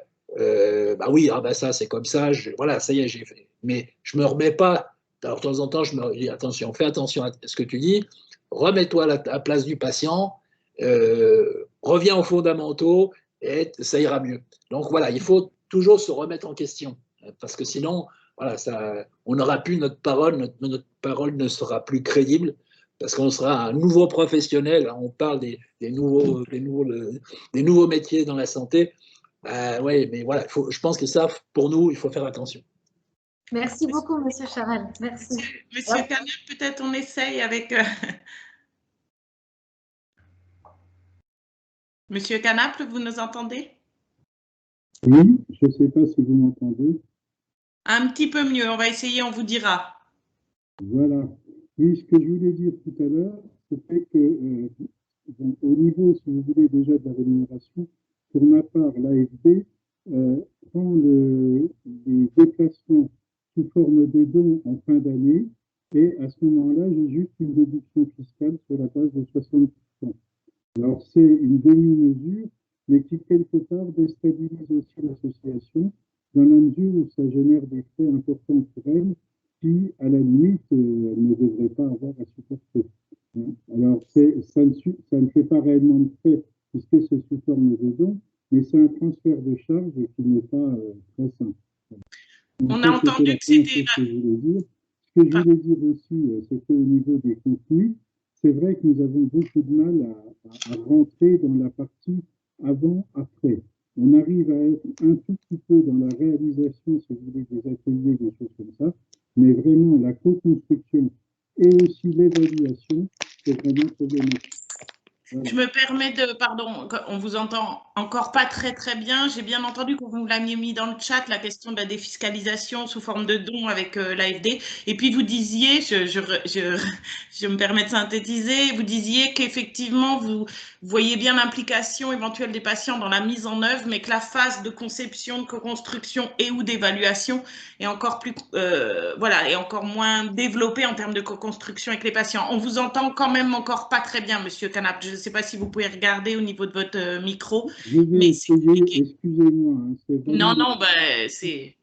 oui, ça c'est comme ça, voilà, ça y est, j'ai fait. Mais je ne me remets pas. Alors de temps en temps, je me dis attention, fais attention à ce que tu dis, remets-toi à la place du patient, reviens aux fondamentaux et ça ira mieux. Donc voilà, il faut toujours se remettre en question, parce que sinon, voilà, on n'aura plus notre parole, notre parole ne sera plus crédible, parce qu'on sera un nouveau professionnel. On parle des nouveaux métiers dans la santé. Oui, mais voilà, je pense que ça, pour nous, il faut faire attention. Merci beaucoup, Monsieur Charel. Merci. Monsieur Canap, peut-être on essaye avec... Monsieur Canap, vous nous entendez? Oui, je ne sais pas si vous m'entendez. Un petit peu mieux, on va essayer, on vous dira. Voilà. Oui, ce que je voulais dire tout à l'heure, c'était que au niveau, si vous voulez, déjà de la rémunération, pour ma part, l'AFD prend les déplacements sous forme de dons en fin d'année, et à ce moment-là, j'ai juste une déduction fiscale sur la base de 60%. Alors, c'est une demi-mesure, mais qui, quelque part, déstabilise aussi l'association, dans la mesure où ça génère des frais importants pour elle, qui, à la limite, elle ne devrait pas avoir à supporter. Alors, ça ne fait pas réellement de frais, puisque c'est sous forme de dons, mais c'est un transfert de charge qui n'est pas très simple. Donc, on a entendu que c'était... Ce que je voulais dire. Ce que je voulais dire aussi, c'est qu'au niveau des contenus, c'est vrai que nous avons beaucoup de mal à rentrer dans la partie avant-après. On arrive à être un tout petit peu dans la réalisation, si vous voulez, des ateliers, des choses comme ça, mais vraiment la co-construction et aussi l'évaluation, c'est vraiment problématique. Voilà. Je me permets de, pardon, on vous entend encore pas très bien. J'ai bien entendu que vous l'aviez mis dans le chat, la question de la défiscalisation sous forme de dons avec l'AFD. Et puis vous disiez, je me permets de synthétiser, vous disiez qu'effectivement vous voyez bien l'implication éventuelle des patients dans la mise en œuvre, mais que la phase de conception, de co-construction et ou d'évaluation est encore plus, voilà, est encore moins développée en termes de co-construction avec les patients. On vous entend quand même encore pas très bien, Monsieur Canap. Je ne sais pas si vous pouvez regarder au niveau de votre micro. Je vais essayer, excusez-moi. Hein, non, ben, c'est...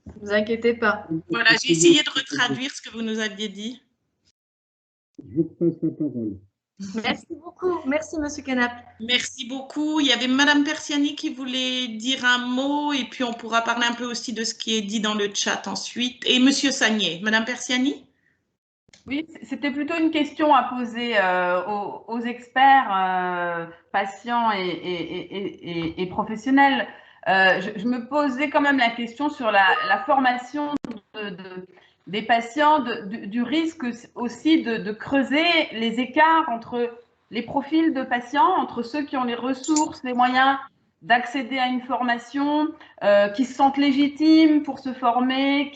Ne vous inquiétez pas. Voilà, j'ai essayé de retraduire ce que vous nous aviez dit. Je vous passe la parole. Merci beaucoup. Merci, Monsieur Canap. Merci beaucoup. Il y avait Madame Persiani qui voulait dire un mot et puis on pourra parler un peu aussi de ce qui est dit dans le chat ensuite. Et Monsieur Sagnier. Madame Persiani? Oui, c'était plutôt une question à poser aux experts, patients et professionnels. Je me posais quand même la question sur la formation des patients, du risque aussi de creuser les écarts entre les profils de patients, entre ceux qui ont les ressources, les moyens d'accéder à une formation, qui se sentent légitimes pour se former,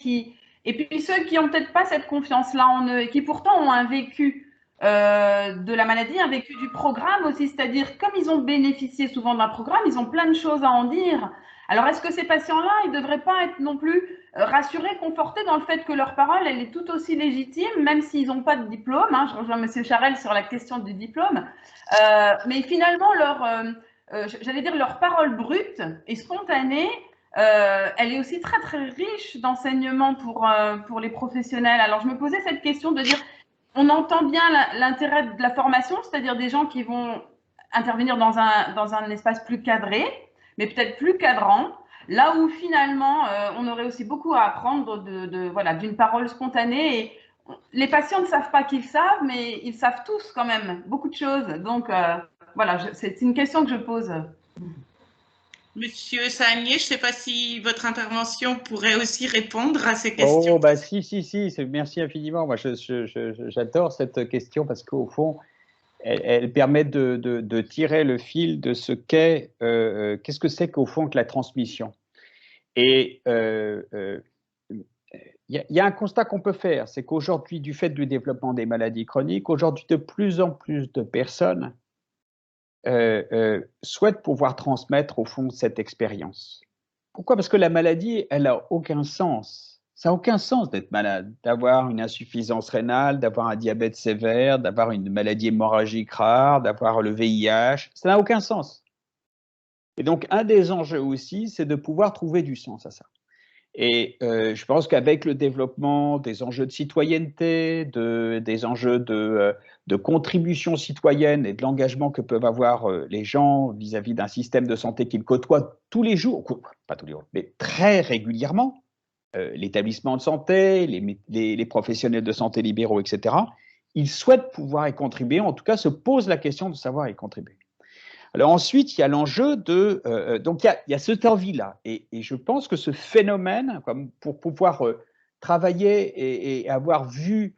et puis ceux qui n'ont peut-être pas cette confiance-là en eux et qui pourtant ont un vécu de la maladie, un vécu du programme aussi, c'est-à-dire comme ils ont bénéficié souvent d'un programme, ils ont plein de choses à en dire. Alors est-ce que ces patients-là, ils ne devraient pas être non plus rassurés, confortés dans le fait que leur parole, elle est tout aussi légitime, même s'ils n'ont pas de diplôme, hein, je rejoins M. Charel sur la question du diplôme, mais finalement j'allais dire leur parole brute et spontanée, elle est aussi très riche d'enseignements pour les professionnels. Alors je me posais cette question de dire, on entend bien l'intérêt de la formation, c'est-à-dire des gens qui vont intervenir dans un espace plus cadré, mais peut-être plus cadrant, là où finalement on aurait aussi beaucoup à apprendre voilà, d'une parole spontanée. Et les patients ne savent pas qu'ils savent, mais ils savent tous quand même beaucoup de choses. Donc voilà, c'est une question que je pose. Monsieur Sagnier, je ne sais pas si votre intervention pourrait aussi répondre à ces questions. Oh, bah si, merci infiniment. Moi, j'adore cette question parce qu'au fond, elle permet de tirer le fil de ce qu'est, qu'est-ce que c'est qu'au fond que la transmission. Et il y a un constat qu'on peut faire, c'est qu'aujourd'hui, du fait du développement des maladies chroniques, aujourd'hui, de plus en plus de personnes souhaitent pouvoir transmettre au fond cette expérience. Pourquoi? Parce que la maladie, elle n'a aucun sens. Ça n'a aucun sens d'être malade, d'avoir une insuffisance rénale, d'avoir un diabète sévère, d'avoir une maladie hémorragique rare, d'avoir le VIH. Ça n'a aucun sens. Et donc, un des enjeux aussi, c'est de pouvoir trouver du sens à ça. Et je pense qu'avec le développement des enjeux de citoyenneté, des enjeux de contribution citoyenne et de l'engagement que peuvent avoir les gens vis-à-vis d'un système de santé qu'ils côtoient tous les jours, pas tous les jours, mais très régulièrement, l'établissement de santé, les professionnels de santé libéraux, etc., ils souhaitent pouvoir y contribuer, en tout cas se posent la question de savoir y contribuer. Alors ensuite, il y a l'enjeu donc il y a cette envie-là. Et je pense que ce phénomène, comme pour pouvoir travaillé et avoir vu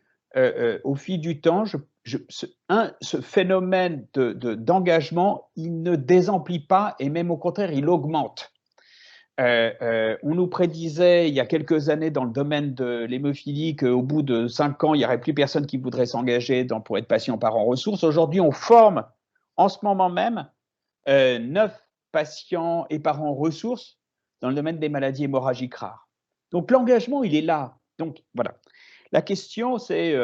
au fil du temps, ce phénomène d'engagement, il ne désemplit pas et même au contraire, il augmente. On nous prédisait il y a quelques années dans le domaine de l'hémophilie qu'au bout de 5 ans, il n'y aurait plus personne qui voudrait s'engager pour être patient parent ressources. Aujourd'hui, on forme en ce moment même 9 patients et parents ressources dans le domaine des maladies hémorragiques rares. Donc l'engagement, il est là. Donc voilà. La question, c'est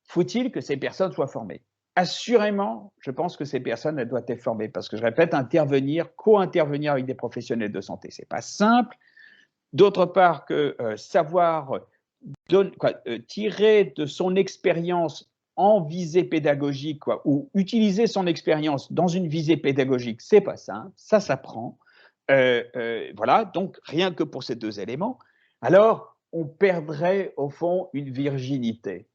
faut-il que ces personnes soient formées? Assurément, je pense que ces personnes, elles doivent être formées parce que, je répète, co-intervenir avec des professionnels de santé, ce n'est pas simple. D'autre part, que savoir tirer de son expérience en visée pédagogique ou utiliser son expérience dans une visée pédagogique, ce n'est pas simple, ça s'apprend. Voilà, donc rien que pour ces 2 éléments, alors on perdrait au fond une virginité.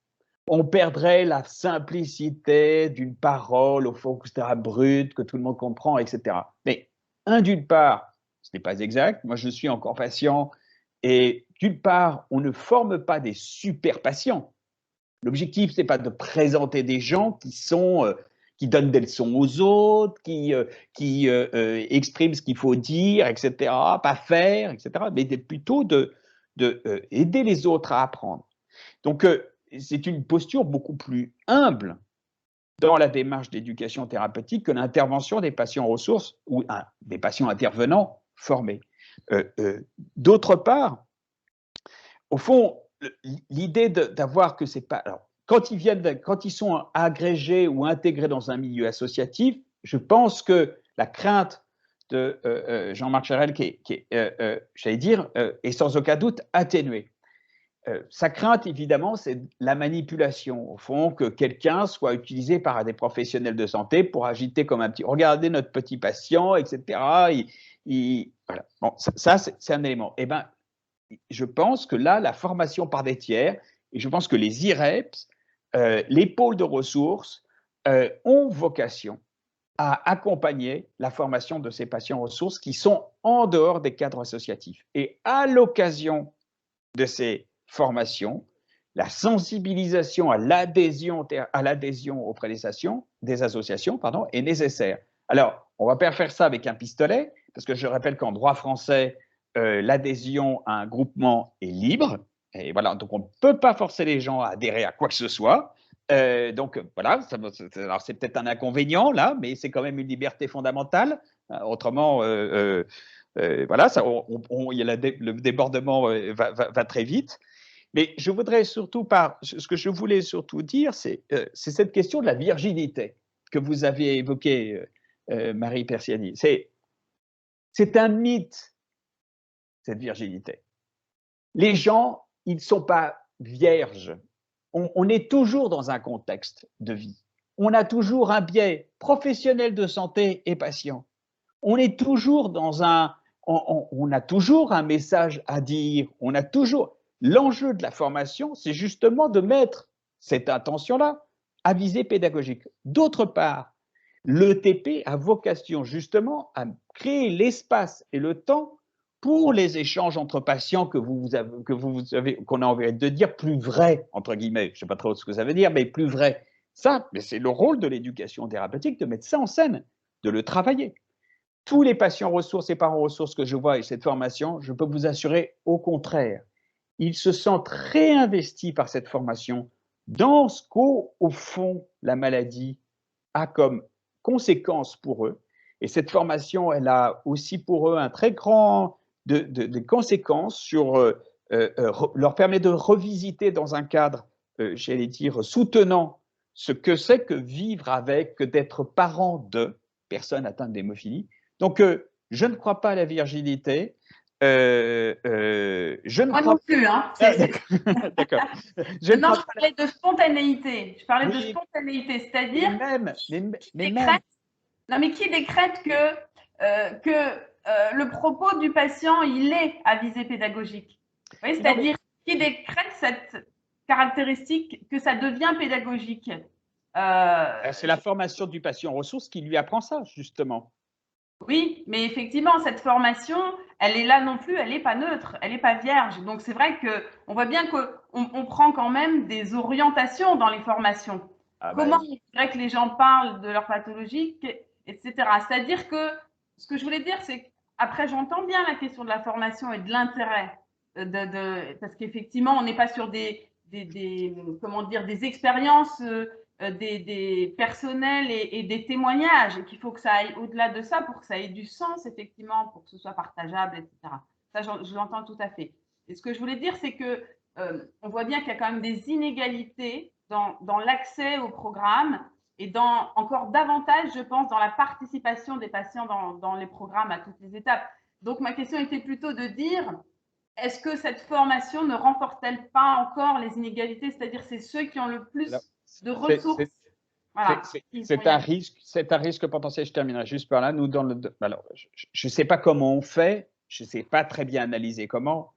On perdrait la simplicité d'une parole, au fond, etc., brute, que tout le monde comprend, etc. Mais, d'une part, ce n'est pas exact. Moi, je suis encore patient. Et d'une part, on ne forme pas des super patients. L'objectif, ce n'est pas de présenter des gens qui donnent des leçons aux autres, qui expriment ce qu'il faut dire, etc., pas faire, etc., mais plutôt aider les autres à apprendre. Donc, c'est une posture beaucoup plus humble dans la démarche d'éducation thérapeutique que l'intervention des patients ressources ou des patients intervenants formés. D'autre part, au fond, l'idée d'avoir que c'est pas… Alors, quand ils sont agrégés ou intégrés dans un milieu associatif, je pense que la crainte de Jean-Marc Charel, j'allais dire, est sans aucun doute atténuée. Sa crainte, évidemment, c'est la manipulation. Au fond, que quelqu'un soit utilisé par des professionnels de santé pour agiter comme un petit… Regardez notre petit patient, etc. Voilà. Bon, ça c'est un élément. Eh bien, je pense que là, la formation par des tiers, et je pense que les IREPS, les pôles de ressources, ont vocation à accompagner la formation de ces patients ressources qui sont en dehors des cadres associatifs. Et à l'occasion de ces formation, la sensibilisation à l'adhésion auprès des associations est nécessaire. Alors, on ne va pas faire ça avec un pistolet, parce que je rappelle qu'en droit français, l'adhésion à un groupement est libre, et voilà, donc on ne peut pas forcer les gens à adhérer à quoi que ce soit. Donc voilà, alors c'est peut-être un inconvénient là, mais c'est quand même une liberté fondamentale. Autrement, voilà, le débordement va très vite. Mais je voudrais surtout ce que je voulais surtout dire, c'est cette question de la virginité que vous avez évoquée, Marie Persiani. C'est un mythe, cette virginité. Les gens, ils ne sont pas vierges. On est toujours dans un contexte de vie. On a toujours un biais professionnel de santé et patient. On est toujours on a toujours un message à dire. On a toujours… L'enjeu de la formation, c'est justement de mettre cette intention-là à visée pédagogique. D'autre part, l'ETP a vocation justement à créer l'espace et le temps pour les échanges entre patients qu'on a envie de dire plus vrais, entre guillemets. Je ne sais pas trop ce que ça veut dire, mais plus vrai. Ça, c'est le rôle de l'éducation thérapeutique de mettre ça en scène, de le travailler. Tous les patients ressources et parents ressources que je vois et cette formation, je peux vous assurer au contraire, ils se sentent réinvestis par cette formation dans ce qu'au fond la maladie a comme conséquence pour eux. Et cette formation, elle a aussi pour eux un très grand de conséquences sur leur permet de revisiter dans un cadre, j'allais dire, soutenant ce que c'est que vivre avec, que d'être parent de personnes atteintes d'hémophilie. Donc, je ne crois pas à la virginité. Moi non plus. Hein. D'accord. Je parlais de spontanéité. Je parlais de spontanéité, c'est-à-dire qui décrète que le propos du patient, il est à visée pédagogique. C'est-à-dire qui décrète cette caractéristique que ça devient pédagogique. C'est la formation du patient ressource qui lui apprend ça, justement. Oui, mais effectivement, cette formation, elle est là non plus, elle n'est pas neutre, elle n'est pas vierge. Donc, c'est vrai qu'on voit bien qu'on prend quand même des orientations dans les formations. Comment il faudrait que les gens parlent de leur pathologie, etc. C'est-à-dire que, ce que je voulais dire, c'est qu'après, j'entends bien la question de la formation et de l'intérêt, parce qu'effectivement, on n'est pas sur comment dire, des expériences des personnels et des témoignages, et qu'il faut que ça aille au-delà de ça pour que ça ait du sens, effectivement, pour que ce soit partageable, etc. Ça, je l'entends tout à fait. Et ce que je voulais dire, c'est que on voit bien qu'il y a quand même des inégalités dans l'accès au programme et encore davantage, je pense, dans la participation des patients dans les programmes à toutes les étapes. Donc, ma question était plutôt de dire, est-ce que cette formation ne renforce-t-elle pas encore les inégalités? C'est-à-dire, c'est ceux qui ont le plus de ressources. Voilà. C'est un risque potentiel. Je terminerai juste par là. Nous, alors, je ne sais pas comment on fait, je ne sais pas très bien analyser comment,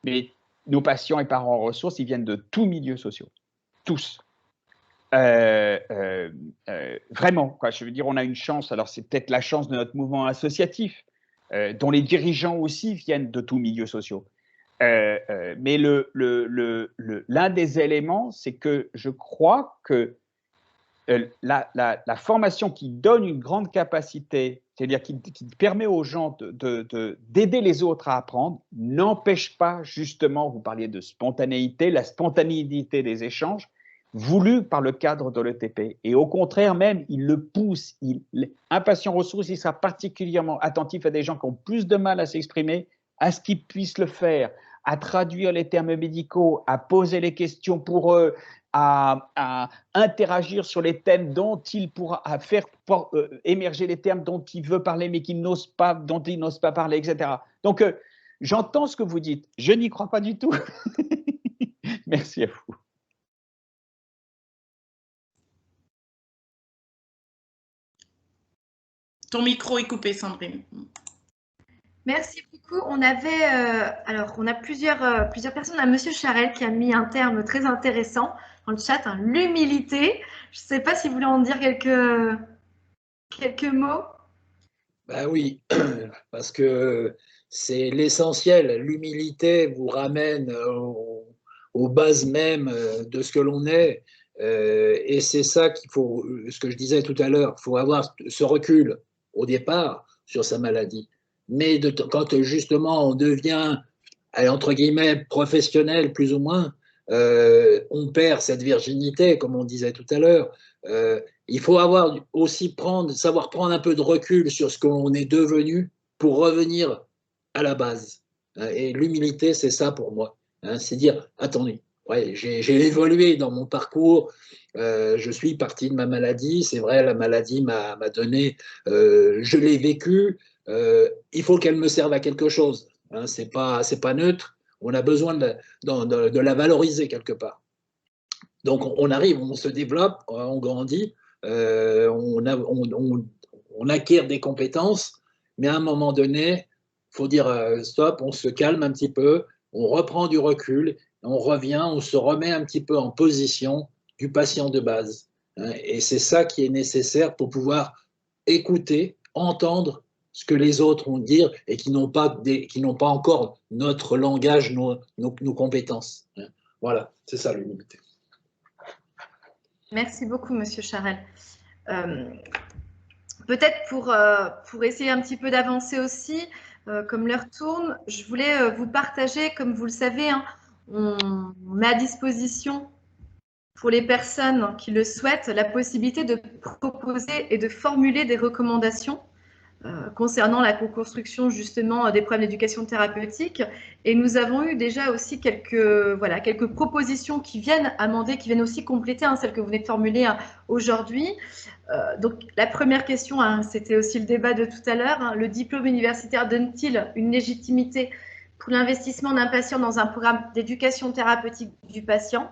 mais nos patients et parents en ressources, ils viennent de tous milieux sociaux, tous. Vraiment, quoi. Je veux dire, on a une chance. Alors, c'est peut-être la chance de notre mouvement associatif, dont les dirigeants aussi viennent de tous milieux sociaux. Mais l'un des éléments, c'est que je crois que la formation qui donne une grande capacité, c'est-à-dire qui permet aux gens d'aider les autres à apprendre, n'empêche pas justement, vous parliez de spontanéité, la spontanéité des échanges voulue par le cadre de l'ETP. Et au contraire même, il le pousse. Un patient ressource, il sera particulièrement attentif à des gens qui ont plus de mal à s'exprimer, à ce qu'ils puissent le faire, à traduire les termes médicaux, à poser les questions pour eux, à interagir sur les thèmes dont il pourra faire émerger les termes dont il veut parler mais dont il n'ose pas parler, etc. Donc, j'entends ce que vous dites. Je n'y crois pas du tout. Merci à vous. Ton micro est coupé, Sandrine. Merci beaucoup. On a plusieurs personnes. On a Monsieur Charel qui a mis un terme très intéressant dans le chat, hein, l'humilité. Je ne sais pas si vous voulez en dire quelques mots. Ben oui, parce que c'est l'essentiel. L'humilité vous ramène aux bases même de ce que l'on est. Et c'est ça qu'il faut, ce que je disais tout à l'heure, il faut avoir ce recul au départ sur sa maladie. Mais quand justement on devient, entre guillemets, professionnel plus ou moins, on perd cette virginité, comme on disait tout à l'heure. Il faut savoir prendre un peu de recul sur ce qu'on est devenu pour revenir à la base. Et l'humilité, c'est ça pour moi. C'est dire, attendez, ouais, j'ai évolué dans mon parcours, je suis parti de ma maladie, c'est vrai, la maladie m'a donné, je l'ai vécue, il faut qu'elle me serve à quelque chose. C'est pas neutre, on a besoin de la valoriser quelque part. Donc on arrive, on se développe, on grandit, on acquiert des compétences, mais à un moment donné, il faut dire stop, on se calme un petit peu, on reprend du recul, on revient, on se remet un petit peu en position du patient de base. Et c'est ça qui est nécessaire pour pouvoir écouter, entendre ce que les autres ont à dire et qui n'ont pas encore notre langage, nos compétences. Voilà, c'est ça l'humilité. Merci beaucoup, Monsieur Charel. Peut-être pour essayer un petit peu d'avancer aussi, comme l'heure tourne, je voulais vous partager, comme vous le savez, hein, on met à disposition pour les personnes qui le souhaitent la possibilité de proposer et de formuler des recommandations concernant la co-construction justement des problèmes d'éducation thérapeutique. Et nous avons eu déjà aussi quelques propositions qui viennent amender, qui viennent aussi compléter celles que vous venez de formuler aujourd'hui. Donc la première question, c'était aussi le débat de tout à l'heure, le diplôme universitaire donne-t-il une légitimité pour l'investissement d'un patient dans un programme d'éducation thérapeutique du patient?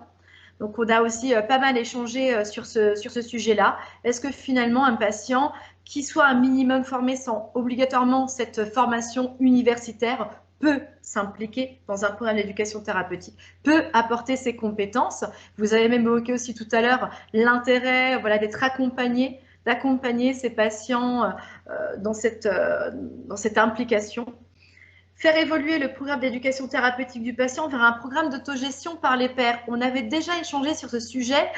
Donc, on a aussi pas mal échangé sur ce sujet-là. Est-ce que finalement, un patient qui soit un minimum formé sans obligatoirement cette formation universitaire peut s'impliquer dans un programme d'éducation thérapeutique, peut apporter ses compétences? Vous avez même évoqué aussi tout à l'heure l'intérêt d'être accompagné d'accompagner ces patients dans cette implication. Faire évoluer le programme d'éducation thérapeutique du patient vers un programme d'autogestion par les pairs. On avait déjà échangé sur ce sujet.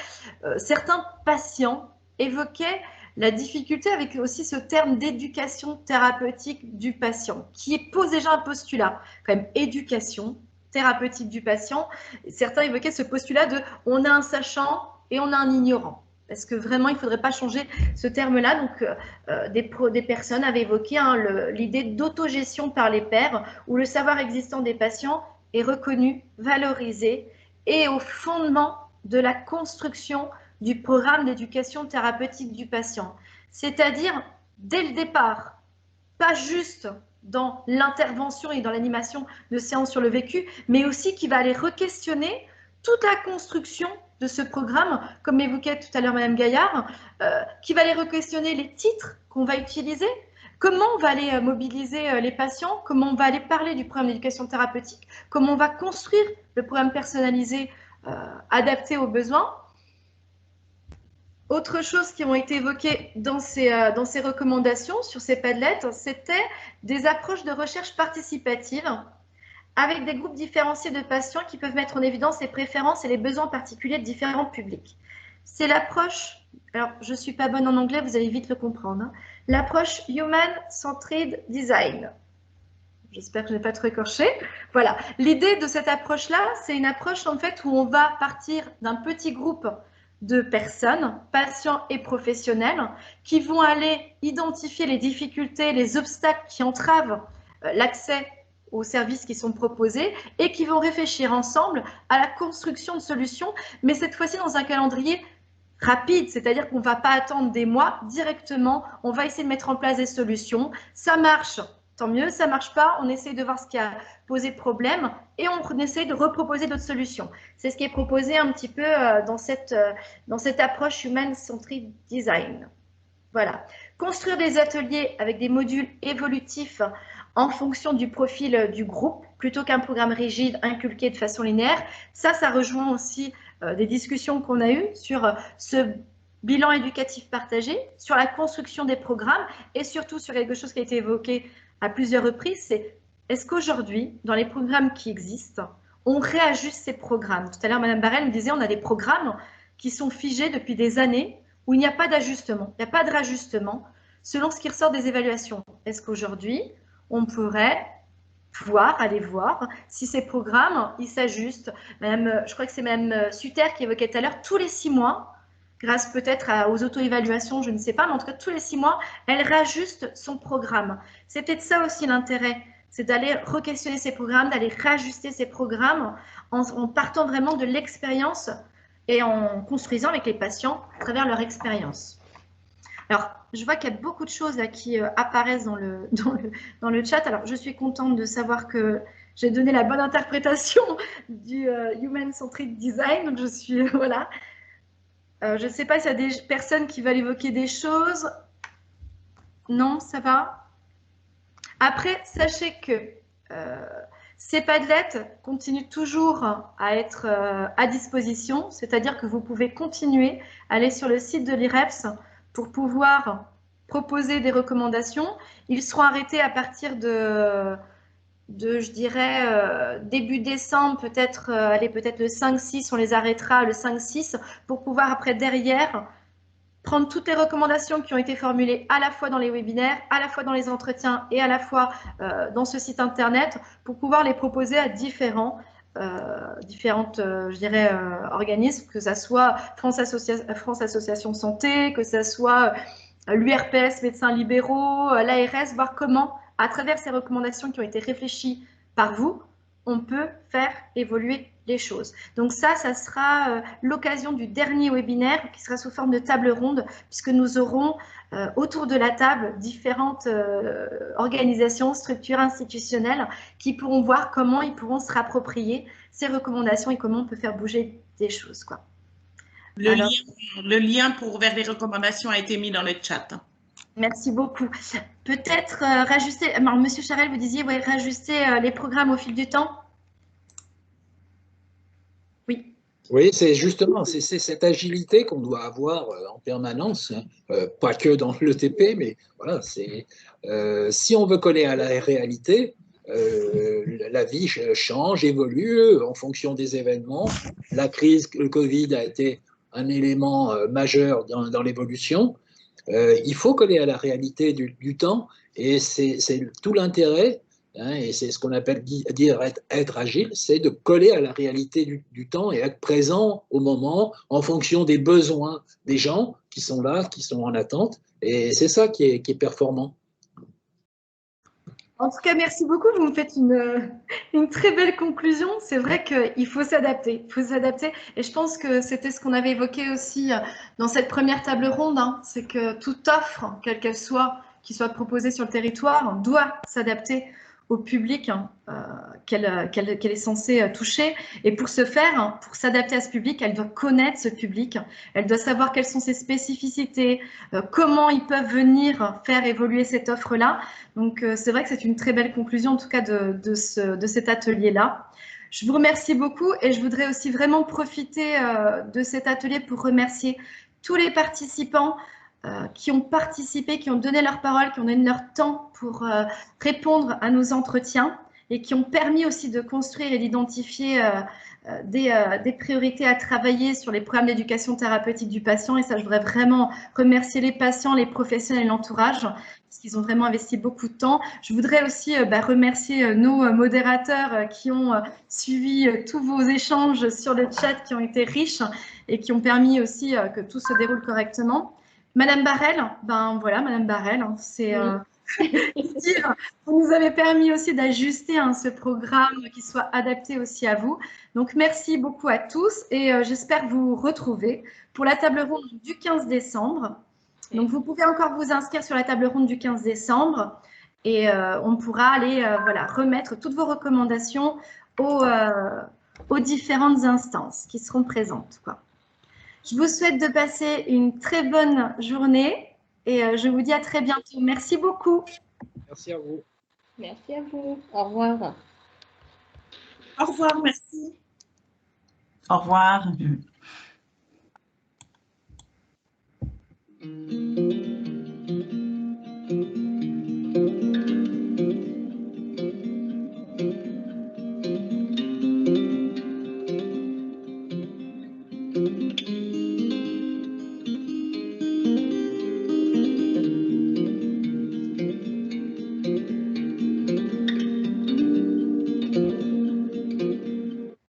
Certains patients évoquaient la difficulté avec aussi ce terme d'éducation thérapeutique du patient, qui pose déjà un postulat, quand même, éducation thérapeutique du patient. Certains évoquaient ce postulat de « on a un sachant et on a un ignorant ». Est-ce que vraiment il ne faudrait pas changer ce terme-là? Donc, des personnes avaient évoqué l'idée d'autogestion par les pairs, où le savoir existant des patients est reconnu, valorisé et au fondement de la construction du programme d'éducation thérapeutique du patient. C'est-à-dire, dès le départ, pas juste dans l'intervention et dans l'animation de séances sur le vécu, mais aussi qui va aller re-questionner toute la construction de ce programme, comme évoquait tout à l'heure Madame Gaillard, qui va aller re-questionner les titres qu'on va utiliser, comment on va aller mobiliser les patients, comment on va aller parler du programme d'éducation thérapeutique, comment on va construire le programme personnalisé adapté aux besoins. Autre chose qui ont été évoquées dans ces recommandations sur ces Padlet, c'était des approches de recherche participative avec des groupes différenciés de patients qui peuvent mettre en évidence les préférences et les besoins particuliers de différents publics. C'est l'approche, alors je ne suis pas bonne en anglais, vous allez vite le comprendre, hein, l'approche Human-Centered Design. J'espère que je n'ai pas trop écorché. Voilà, l'idée de cette approche-là, c'est une approche en fait où on va partir d'un petit groupe de personnes, patients et professionnels, qui vont aller identifier les difficultés, les obstacles qui entravent l'accès aux services qui sont proposés et qui vont réfléchir ensemble à la construction de solutions, mais cette fois-ci dans un calendrier rapide, c'est-à-dire qu'on ne va pas attendre des mois directement, on va essayer de mettre en place des solutions. Ça marche, tant mieux, ça ne marche pas, on essaie de voir ce qui a posé problème et on essaie de reproposer d'autres solutions. C'est ce qui est proposé un petit peu dans cette approche Human-Centered Design. Voilà. Construire des ateliers avec des modules évolutifs en fonction du profil du groupe, plutôt qu'un programme rigide inculqué de façon linéaire. Ça rejoint aussi des discussions qu'on a eues sur ce bilan éducatif partagé, sur la construction des programmes et surtout sur quelque chose qui a été évoqué à plusieurs reprises, c'est est-ce qu'aujourd'hui, dans les programmes qui existent, on réajuste ces programmes? Tout à l'heure, Madame Barrel me disait, on a des programmes qui sont figés depuis des années où il n'y a pas d'ajustement, il n'y a pas de rajustement selon ce qui ressort des évaluations. Est-ce qu'aujourd'hui, on pourrait aller voir si ces programmes, ils s'ajustent? Je crois que c'est Madame Suter qui évoquait tout à l'heure, tous les 6 mois, grâce peut-être aux auto-évaluations, je ne sais pas, mais en tout cas, tous les 6 mois, elle réajuste son programme. C'est peut-être ça aussi l'intérêt, c'est d'aller re-questionner ces programmes, d'aller réajuster ces programmes en partant vraiment de l'expérience et en construisant avec les patients à travers leur expérience. Alors, je vois qu'il y a beaucoup de choses là qui apparaissent dans le chat. Alors, je suis contente de savoir que j'ai donné la bonne interprétation du Human-Centered Design. Donc, je suis, voilà. Je ne sais pas s'il y a des personnes qui veulent évoquer des choses. Non, ça va. Après, sachez que ces Padlet continuent toujours à être à disposition, c'est-à-dire que vous pouvez continuer à aller sur le site de l'IREPS pour pouvoir proposer des recommandations. Ils seront arrêtés à partir de je dirais, début décembre, peut-être le 5-6, on les arrêtera le 5-6 pour pouvoir après derrière prendre toutes les recommandations qui ont été formulées à la fois dans les webinaires, à la fois dans les entretiens et à la fois dans ce site internet pour pouvoir les proposer à différentes je dirais, organismes, que ce soit France Association Santé, que ce soit l'URPS, médecins libéraux, l'ARS, voir comment, à travers ces recommandations qui ont été réfléchies par vous, on peut faire évoluer les choses. Donc ça sera l'occasion du dernier webinaire qui sera sous forme de table ronde, puisque nous aurons autour de la table différentes organisations, structures institutionnelles qui pourront voir comment ils pourront se rapproprier ces recommandations et comment on peut faire bouger des choses, quoi. Le lien vers les recommandations a été mis dans le chat. Merci beaucoup. Peut-être rajuster, alors, Monsieur Charel, vous disiez, rajuster les programmes au fil du temps? Oui. Oui, c'est justement, c'est cette agilité qu'on doit avoir en permanence, hein, pas que dans l'ETP, mais voilà, si on veut coller à la réalité, la vie change, évolue en fonction des événements. La crise, le Covid a été un élément majeur dans l'évolution. Il faut coller à la réalité du temps et c'est tout l'intérêt, hein, et c'est ce qu'on appelle dire être agile, c'est de coller à la réalité du temps et être présent au moment en fonction des besoins des gens qui sont là, qui sont en attente. Et c'est ça qui est performant. En tout cas, merci beaucoup. Vous me faites une très belle conclusion. C'est vrai qu'il faut s'adapter. Il faut s'adapter. Et je pense que c'était ce qu'on avait évoqué aussi dans cette première table ronde. Hein. C'est que toute offre, quelle qu'elle soit, qui soit proposée sur le territoire, doit s'adapter au public qu'elle est censée toucher. Et pour ce faire, pour s'adapter à ce public, elle doit connaître ce public. Elle doit savoir quelles sont ses spécificités, comment ils peuvent venir faire évoluer cette offre-là. Donc, c'est vrai que c'est une très belle conclusion, en tout cas, de cet atelier-là. Je vous remercie beaucoup et je voudrais aussi vraiment profiter de cet atelier pour remercier tous les participants qui ont participé, qui ont donné leur parole, qui ont donné leur temps pour répondre à nos entretiens et qui ont permis aussi de construire et d'identifier des priorités à travailler sur les programmes d'éducation thérapeutique du patient. Et ça, je voudrais vraiment remercier les patients, les professionnels et l'entourage, parce qu'ils ont vraiment investi beaucoup de temps. Je voudrais aussi remercier nos modérateurs qui ont suivi tous vos échanges sur le chat, qui ont été riches et qui ont permis aussi que tout se déroule correctement. Madame Barrel, ben voilà, Madame Barrel, hein, c'est vous nous avez permis aussi d'ajuster ce programme qui soit adapté aussi à vous. Donc, merci beaucoup à tous et j'espère vous retrouver pour la table ronde du 15 décembre. Donc, vous pouvez encore vous inscrire sur la table ronde du 15 décembre et on pourra aller remettre toutes vos recommandations aux différentes instances qui seront présentes, quoi. Je vous souhaite de passer une très bonne journée et je vous dis à très bientôt. Merci beaucoup. Merci à vous. Merci à vous. Au revoir. Au revoir, merci. Au revoir.